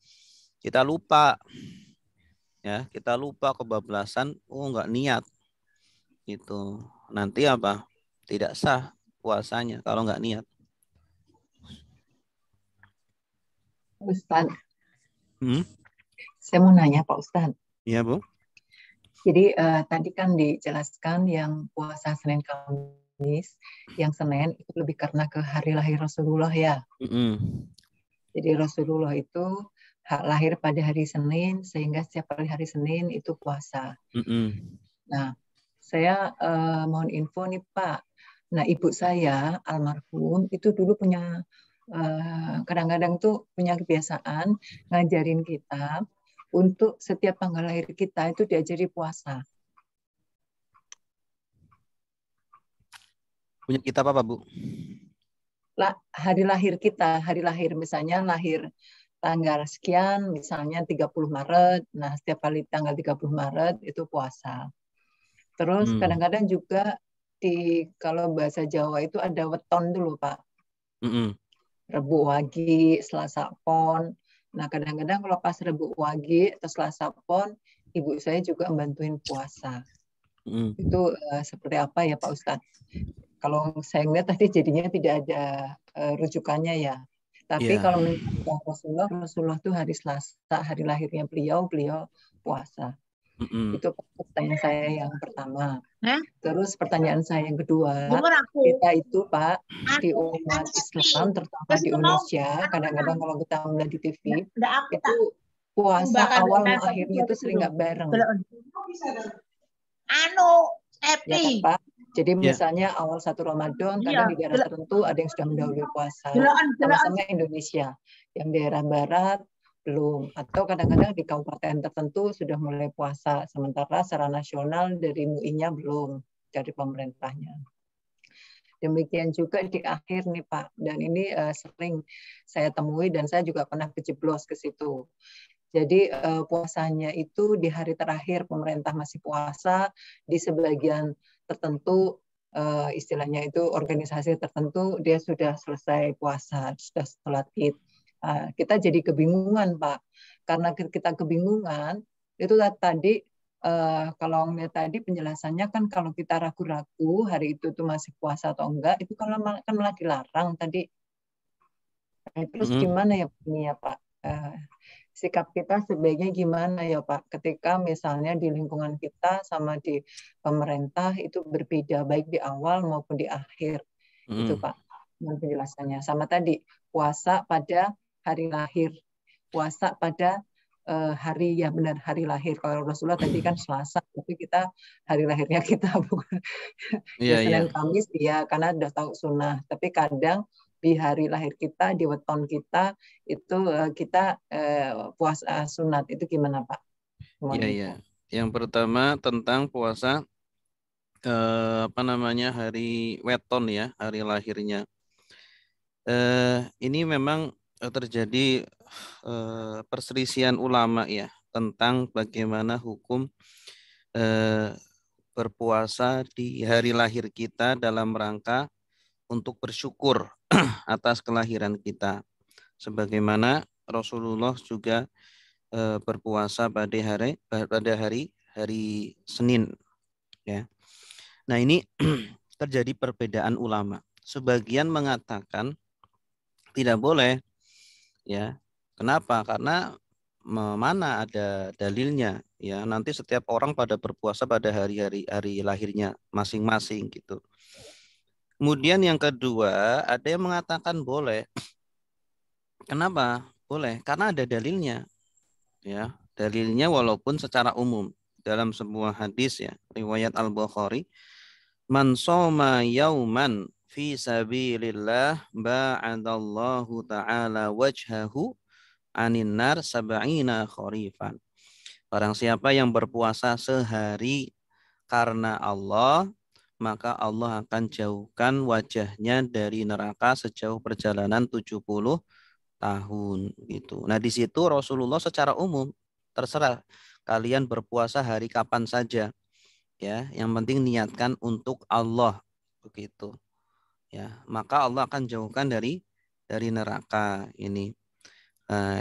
Kita lupa. Ya, kita lupa kebablasan, nggak niat. Itu nanti apa? Tidak sah puasanya kalau nggak niat. Ustaz, saya mau nanya Pak Ustaz. Iya Bu. Jadi tadi kan dijelaskan yang puasa Senin Kamis, yang Senin itu lebih karena ke hari lahir Rasulullah ya. Jadi Rasulullah itu lahir pada hari Senin, sehingga setiap hari Senin itu puasa. Nah, saya mohon info nih Pak. Nah, ibu saya almarhum itu dulu punya kadang-kadang tuh punya kebiasaan ngajarin kita untuk setiap tanggal lahir kita itu diajari puasa. Punya kita apa Bu? Hari lahir kita, hari lahir misalnya lahir tanggal sekian, misalnya 30 Maret. Nah, setiap kali tanggal 30 Maret itu puasa. Terus kadang-kadang juga kalau bahasa Jawa itu ada weton dulu, Pak. Rebu Wage, Selasa Pon. Nah, kadang-kadang kalau pas Rebu Wage atau Selasa Pon, ibu saya juga membantuin puasa. Itu seperti apa ya Pak Ustadz? Kalau saya lihat tadi jadinya tidak ada rujukannya ya. Tapi kalau menurut Rasulullah itu hari Selasa, hari lahirnya beliau puasa. Itu pertanyaan saya yang pertama. Terus pertanyaan saya yang kedua, kita itu Pak, di umat Islam, terutama di Indonesia, kadang-kadang kalau kita melihat di TV, itu puasa awal sama akhirnya itu sering nggak bareng. Ya kan Pak? Jadi misalnya awal 1 Ramadan, kadang di daerah tertentu ada yang sudah mendahului puasa. Sama-sama Indonesia. Yang daerah barat belum. Atau kadang-kadang di kabupaten tertentu sudah mulai puasa. Sementara secara nasional dari MUI-nya belum. Dari pemerintahnya. Demikian juga di akhir nih Pak. Dan ini sering saya temui dan saya juga pernah kejeblos ke situ. Jadi puasanya itu di hari terakhir pemerintah masih puasa, di sebagian tertentu istilahnya itu organisasi tertentu dia sudah selesai puasa, sudah sholat Id. Kita jadi kebingungan Pak, karena kita kebingungan itu tadi kalau ngeliat tadi penjelasannya kan kalau kita ragu-ragu hari itu tuh masih puasa atau enggak, itu kan malah dilarang tadi. Terus gimana ya ini ya Pak? Sikap kita sebaiknya gimana ya Pak ketika misalnya di lingkungan kita sama di pemerintah itu berbeda baik di awal maupun di akhir. Itu Pak penjelasannya. Sama tadi puasa pada hari lahir, puasa pada hari ya benar hari lahir. Kalau Rasulullah tadi kan Selasa, tapi kita hari lahirnya kita bukan Senin Kamis ya karena udah tahu sunnah. Tapi kadang di hari lahir kita, di weton kita, itu kita puasa sunat. Itu gimana Pak? Iya. Yang pertama tentang puasa hari weton ya, hari lahirnya. Ini memang terjadi perselisihan ulama ya tentang bagaimana hukum berpuasa di hari lahir kita dalam rangka untuk bersyukur atas kelahiran kita. Sebagaimana Rasulullah juga berpuasa pada hari Senin. Ya. Nah ini terjadi perbedaan ulama. Sebagian mengatakan tidak boleh. Ya. Kenapa? Karena mana ada dalilnya. Ya. Nanti setiap orang pada berpuasa pada hari lahirnya masing-masing gitu. Kemudian yang kedua, ada yang mengatakan boleh. Kenapa? Boleh, karena ada dalilnya. Ya, dalilnya walaupun secara umum dalam sebuah hadis ya, riwayat Al-Bukhari, man shoma yauman fi sabilillah ba'adallahu ta'ala wajhahu anin nar sab'ina kharifan. Barang siapa yang berpuasa sehari karena Allah, maka Allah akan jauhkan wajahnya dari neraka sejauh perjalanan 70 tahun gitu. Nah, di situ Rasulullah secara umum terserah kalian berpuasa hari kapan saja. Ya, yang penting niatkan untuk Allah begitu. Ya, maka Allah akan jauhkan dari neraka ini.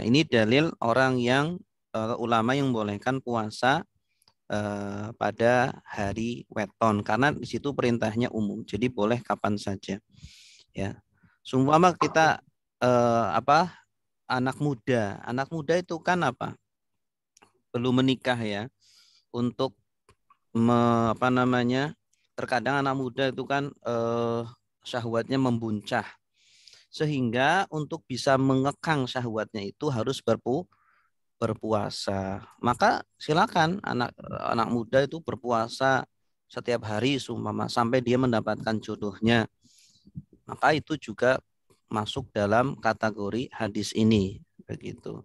Ini dalil orang yang ulama yang membolehkan puasa pada hari weton karena di situ perintahnya umum. Jadi boleh kapan saja. Ya. Seumpama kita anak muda itu kan belum menikah ya, untuk terkadang anak muda itu kan syahwatnya membuncah, sehingga untuk bisa mengekang syahwatnya itu harus berpuasa, maka silakan anak muda itu berpuasa setiap hari seumpama sampai dia mendapatkan jodohnya. Maka itu juga masuk dalam kategori hadis ini, begitu.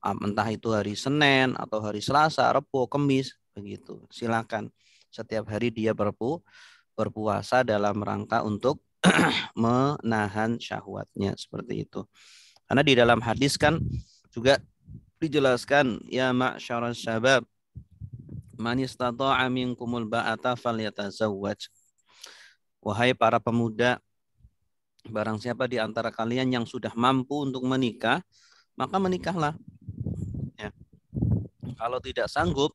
Entah itu hari Senin atau hari Selasa, Rabu, Kamis, begitu. Silakan setiap hari dia berpuasa dalam rangka untuk menahan syahwatnya, seperti itu. Karena di dalam hadis kan juga dijelaskan, ya ma'syarasy syabab man istata'a minkumul ba'ata falyatazawwaj. Wahai para pemuda, barang siapa di antara kalian yang sudah mampu untuk menikah, maka menikahlah. Ya. Kalau tidak sanggup,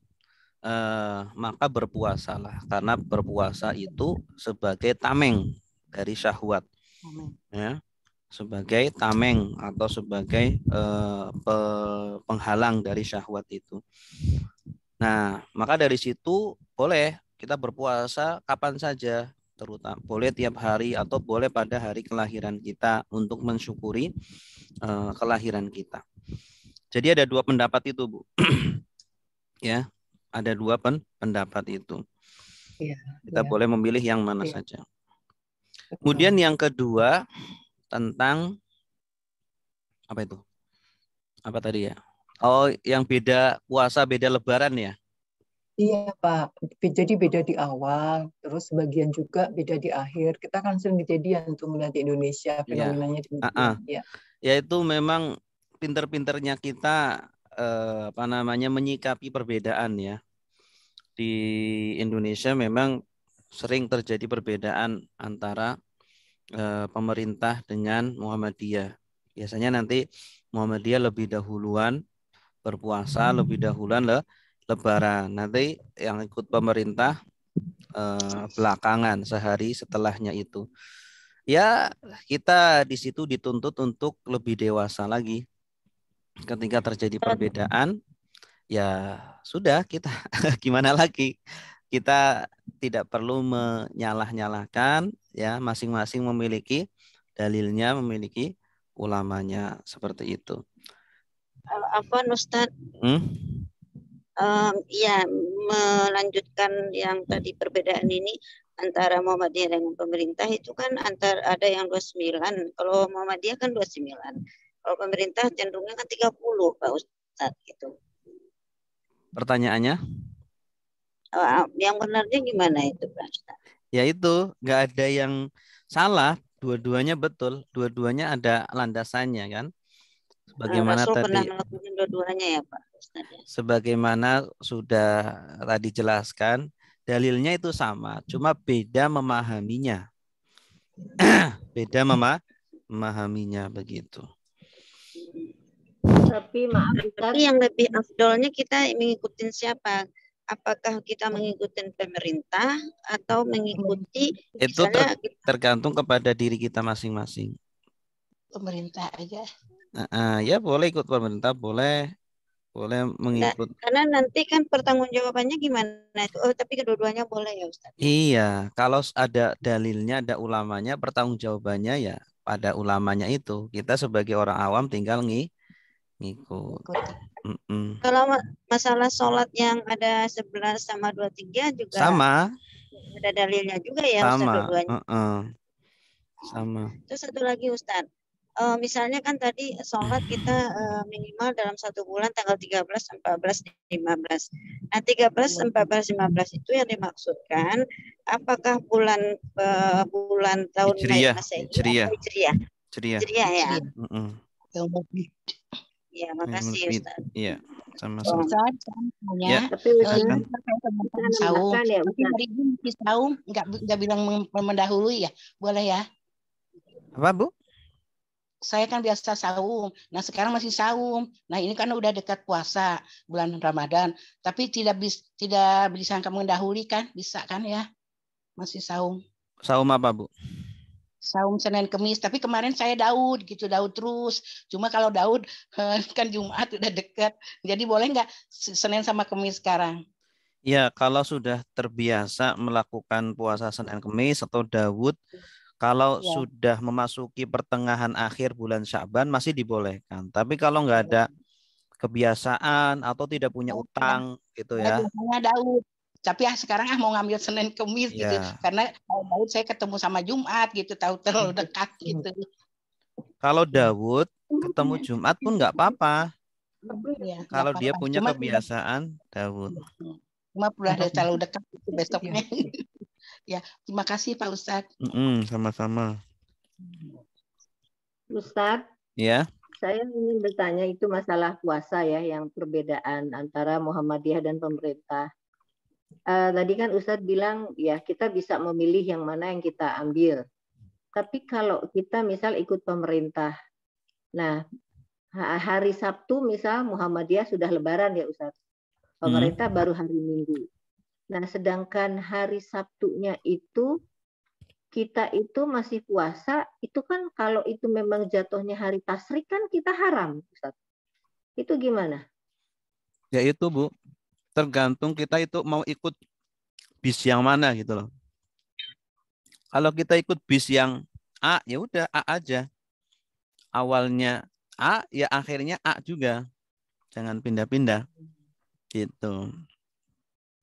maka berpuasalah, karena berpuasa itu sebagai tameng dari syahwat. Ya. Sebagai tameng atau sebagai penghalang dari syahwat itu. Nah, maka dari situ boleh kita berpuasa kapan saja, terutama boleh tiap hari atau boleh pada hari kelahiran kita untuk mensyukuri kelahiran kita. Jadi ada dua pendapat itu, Bu. Ya, ada dua pendapat itu. Kita boleh memilih yang mana saja. Kemudian yang kedua, tentang apa itu? Apa tadi ya? Oh, yang beda puasa, beda lebaran ya? Iya, Pak. Jadi beda di awal, terus sebagian juga beda di akhir. Kita kan sering kejadian untuk melihat di Indonesia fenomenanya demikian. Ya. Ya itu memang pinter-pinternya kita menyikapi perbedaan ya. Di Indonesia memang sering terjadi perbedaan antara pemerintah dengan Muhammadiyah. Biasanya nanti Muhammadiyah lebih dahuluan berpuasa, lebih dahuluan lebaran. Nanti yang ikut pemerintah belakangan, sehari setelahnya itu. Ya, kita di situ dituntut untuk lebih dewasa lagi. Ketika terjadi perbedaan, ya sudah, kita gimana lagi? Kita tidak perlu menyalah-nyalahkan, ya, masing-masing memiliki dalilnya, memiliki ulamanya, seperti itu. Apa Ustaz? Ya, melanjutkan yang tadi perbedaan ini antara Muhammadiyah dengan pemerintah itu kan ada yang 29, kalau Muhammadiyah kan 29. Kalau pemerintah cenderungnya kan 30, Pak Ustaz gitu. Pertanyaannya? Yang benarnya gimana itu, Pak Ustaz? Ya itu, nggak ada yang salah, dua-duanya betul, dua-duanya ada landasannya kan. Sebagaimana Rasul tadi pernah melakukan dua-duanya ya Pak Ustaz, ya? Sebagaimana sudah tadi jelaskan, dalilnya itu sama, cuma beda memahaminya. Beda memahaminya, begitu. Tapi maaf, tapi yang lebih afdolnya kita mengikuti siapa? Apakah kita mengikuti pemerintah atau mengikuti itu tergantung kepada diri kita masing-masing. Pemerintah aja. Ya boleh ikut pemerintah, boleh mengikut. Karena nanti kan pertanggungjawabannya gimana itu? Oh, tapi kedua-duanya boleh ya Ustaz? Iya, kalau ada dalilnya, ada ulamanya, pertanggungjawabannya ya pada ulamanya itu. Kita sebagai orang awam tinggal ngikut. Kalau masalah sholat yang ada 11 sama 23 juga sama. Ada dalilnya juga ya sama. Ustaz dua-duanya. Sama. Terus satu lagi Ustaz. Misalnya kan tadi sholat kita minimal dalam 1 bulan tanggal 13, 14, 15. Nah 13, 14, 15 itu yang dimaksudkan apakah bulan tahun Masehi atau Hijriah ya? Ya, makasih Ustaz. Iya, sama-sama. Ya. Tapi saum, saum nggak bilang mendahului ya, boleh ya? Apa Bu? Saya kan biasa saum. Nah sekarang masih saum. Nah ini kan udah dekat puasa bulan Ramadan. Tapi tidak disangka mendahului kan? Bisa kan ya? Masih saum. Saum apa Bu? Saum Senin Kemis. Tapi kemarin saya Daud gitu, Daud terus. Cuma kalau Daud kan Jumat udah dekat. Jadi boleh nggak Senin sama Kemis sekarang? Ya kalau sudah terbiasa melakukan puasa Senin Kemis atau Daud. Kalau sudah memasuki pertengahan akhir bulan Sya'ban masih dibolehkan. Tapi kalau nggak ada kebiasaan atau tidak punya utang gitu ya. Biasanya Daud. Tapi sekarang mau ngambil Senin Kemis gitu. Karena Daud saya ketemu sama Jumat gitu, tahu terlalu dekat gitu. Kalau Daud ketemu Jumat pun nggak apa-apa. Ya, kalau dia punya kebiasaan Daud. Cuma udah terlalu dekat gitu besoknya. Ya, terima kasih Pak Ustadz. Sama-sama. Ustadz. Ya. Saya ingin bertanya itu masalah puasa ya, yang perbedaan antara Muhammadiyah dan pemerintah. Tadi kan Ustadz bilang ya kita bisa memilih yang mana yang kita ambil. Tapi kalau kita misal ikut pemerintah, nah hari Sabtu misal Muhammadiyah sudah Lebaran ya Ustadz, pemerintah baru hari Minggu. Nah sedangkan hari Sabtunya itu kita itu masih puasa, itu kan kalau itu memang jatuhnya hari tasyrik kan kita haram, Ustaz. Itu gimana? Ya itu Bu, tergantung kita itu mau ikut bis yang mana gitu loh. Kalau kita ikut bis yang A, ya udah A aja. Awalnya A, ya akhirnya A juga. Jangan pindah-pindah. Gitu.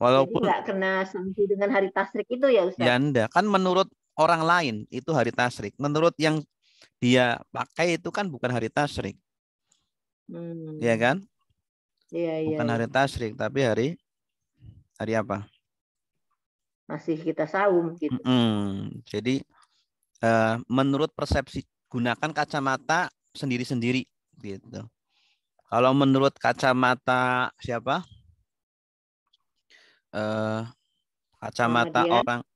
Walaupun jadi nggak kena sanksi dengan hari tasyrik itu ya Ustaz? Ya enggak, kan menurut orang lain itu hari tasyrik. Menurut yang dia pakai itu kan bukan hari tasyrik. Iya kan? Iya, bukan hari tasyrik, tapi hari apa? Masih kita saum gitu. Jadi menurut persepsi gunakan kacamata sendiri-sendiri gitu. Kalau menurut kacamata siapa? Kacamata orang,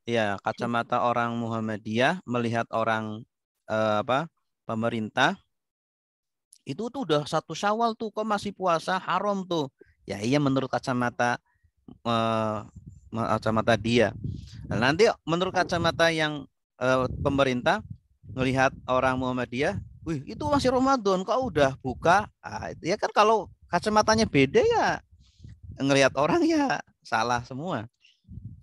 ya kacamata orang Muhammadiyah melihat orang pemerintah itu tuh udah 1 Syawal tuh kok masih puasa, haram tuh. Ya iya menurut kacamata dia. Nah, nanti menurut kacamata yang pemerintah melihat orang Muhammadiyah, wih itu masih Ramadan kok udah buka. Ya kan kalau kacamatanya beda ya ngelihat orang ya salah semua.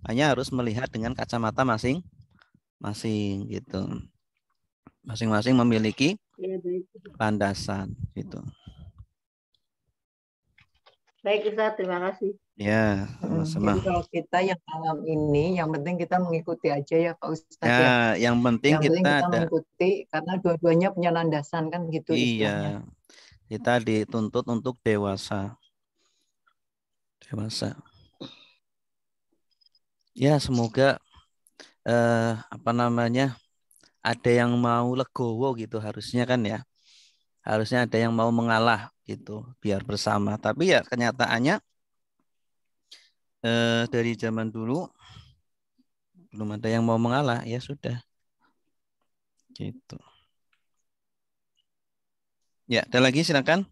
Hanya harus melihat dengan kacamata masing-masing gitu. Masing-masing memiliki landasan gitu. Baik Ustaz, terima kasih. Ya, sama-sama. Jadi kalau kita yang malam ini, yang penting kita mengikuti aja ya Pak Ustadz ya. Yang penting kita mengikuti karena dua-duanya punya landasan kan gitu. Iya, kita dituntut untuk dewasa. Ya semoga ada yang mau legowo gitu harusnya kan ya. Harusnya ada yang mau mengalah gitu biar bersama. Tapi ya kenyataannya dari zaman dulu belum ada yang mau mengalah, ya sudah. Gitu. Ya, ada lagi silakan.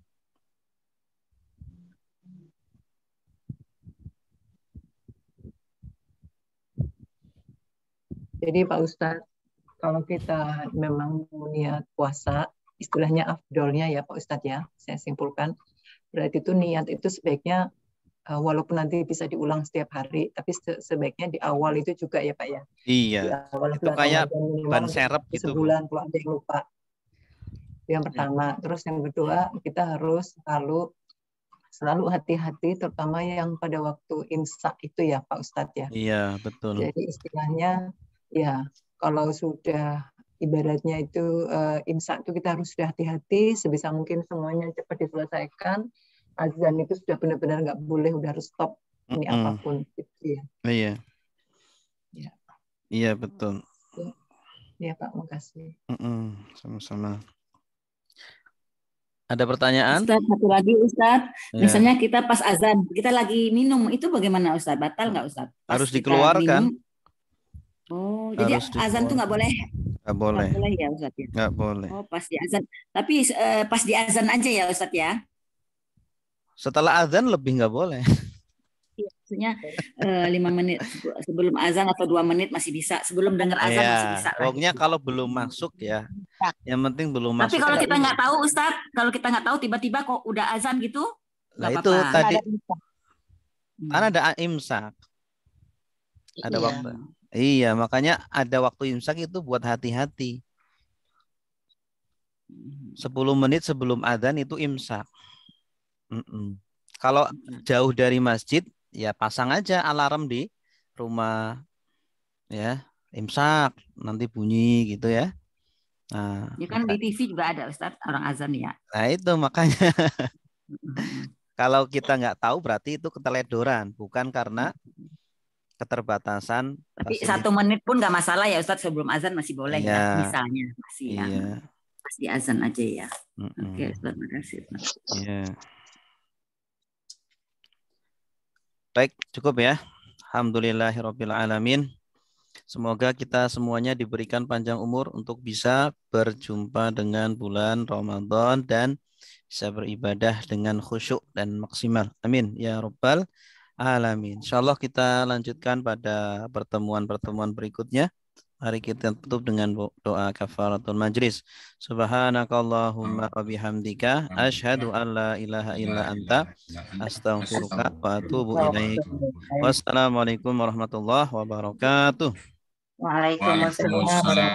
Jadi Pak Ustadz, kalau kita memang niat puasa, istilahnya afdolnya ya Pak Ustadz ya, saya simpulkan, berarti itu niat itu sebaiknya walaupun nanti bisa diulang setiap hari, tapi sebaiknya di awal itu juga ya Pak ya. Iya, itu kayak ban serep gitu. Sebulan kalau ada yang lupa. Yang pertama, terus yang kedua kita harus selalu hati-hati, terutama yang pada waktu imsak itu ya Pak Ustadz ya. Iya betul. Jadi istilahnya ya kalau sudah ibaratnya itu imsak itu kita harus sudah hati-hati, sebisa mungkin semuanya cepat diselesaikan. Azan itu sudah benar-benar nggak boleh, udah harus stop ini apapun gitu ya. Iya. Ya. Iya betul. Iya Pak, makasih. Sama-sama. Ada pertanyaan? Ustadz, satu lagi Ustadz. Ya. Misalnya kita pas azan, kita lagi minum, itu bagaimana Ustadz? Batal nggak Ustadz? Harus dikeluarkan. Oh, jadi azan tuh nggak boleh? Nggak boleh. Nggak boleh ya Ustadz ya? Nggak boleh. Oh, pas di azan. Tapi pas di azan aja ya Ustadz ya? Setelah azan lebih nggak boleh. Iya, maksudnya 5 menit sebelum azan atau 2 menit masih bisa. Sebelum dengar azan masih bisa. Pokoknya kalau belum masuk ya. Yang penting belum masuk. Tapi kalau kita nggak tahu Ustadz, kalau kita nggak tahu tiba-tiba kok udah azan gitu, nah itu tadi kan ada imsak. Ada waktu. Iya, makanya ada waktu imsak itu buat hati-hati. 10 menit sebelum azan itu imsak. Kalau jauh dari masjid, ya pasang aja alarm di rumah, ya, imsak nanti bunyi gitu ya. Nah, ya kan di TV juga ada Ustaz orang azan ya. Nah itu makanya kalau kita nggak tahu berarti itu keteledoran, bukan karena keterbatasan. Tapi 1 menit pun nggak masalah ya Ustaz, sebelum azan masih boleh ya, misalnya masih ya. Pas di azan aja ya. Oke Ustaz, makasih. Iya. Baik, cukup ya. Alhamdulillahirabbil alamin. Semoga kita semuanya diberikan panjang umur untuk bisa berjumpa dengan bulan Ramadan dan bisa beribadah dengan khusyuk dan maksimal. Amin ya rabbal alamin. Insyaallah kita lanjutkan pada pertemuan-pertemuan berikutnya. Mari kita tutup dengan doa kafaratul majlis. Subhanakallahumma wa bihamdika asyhadu an la ilaha illa anta astaghfiruka wa atubu ilaik. Wassalamualaikum warahmatullahi wabarakatuh. Waalaikumsalam.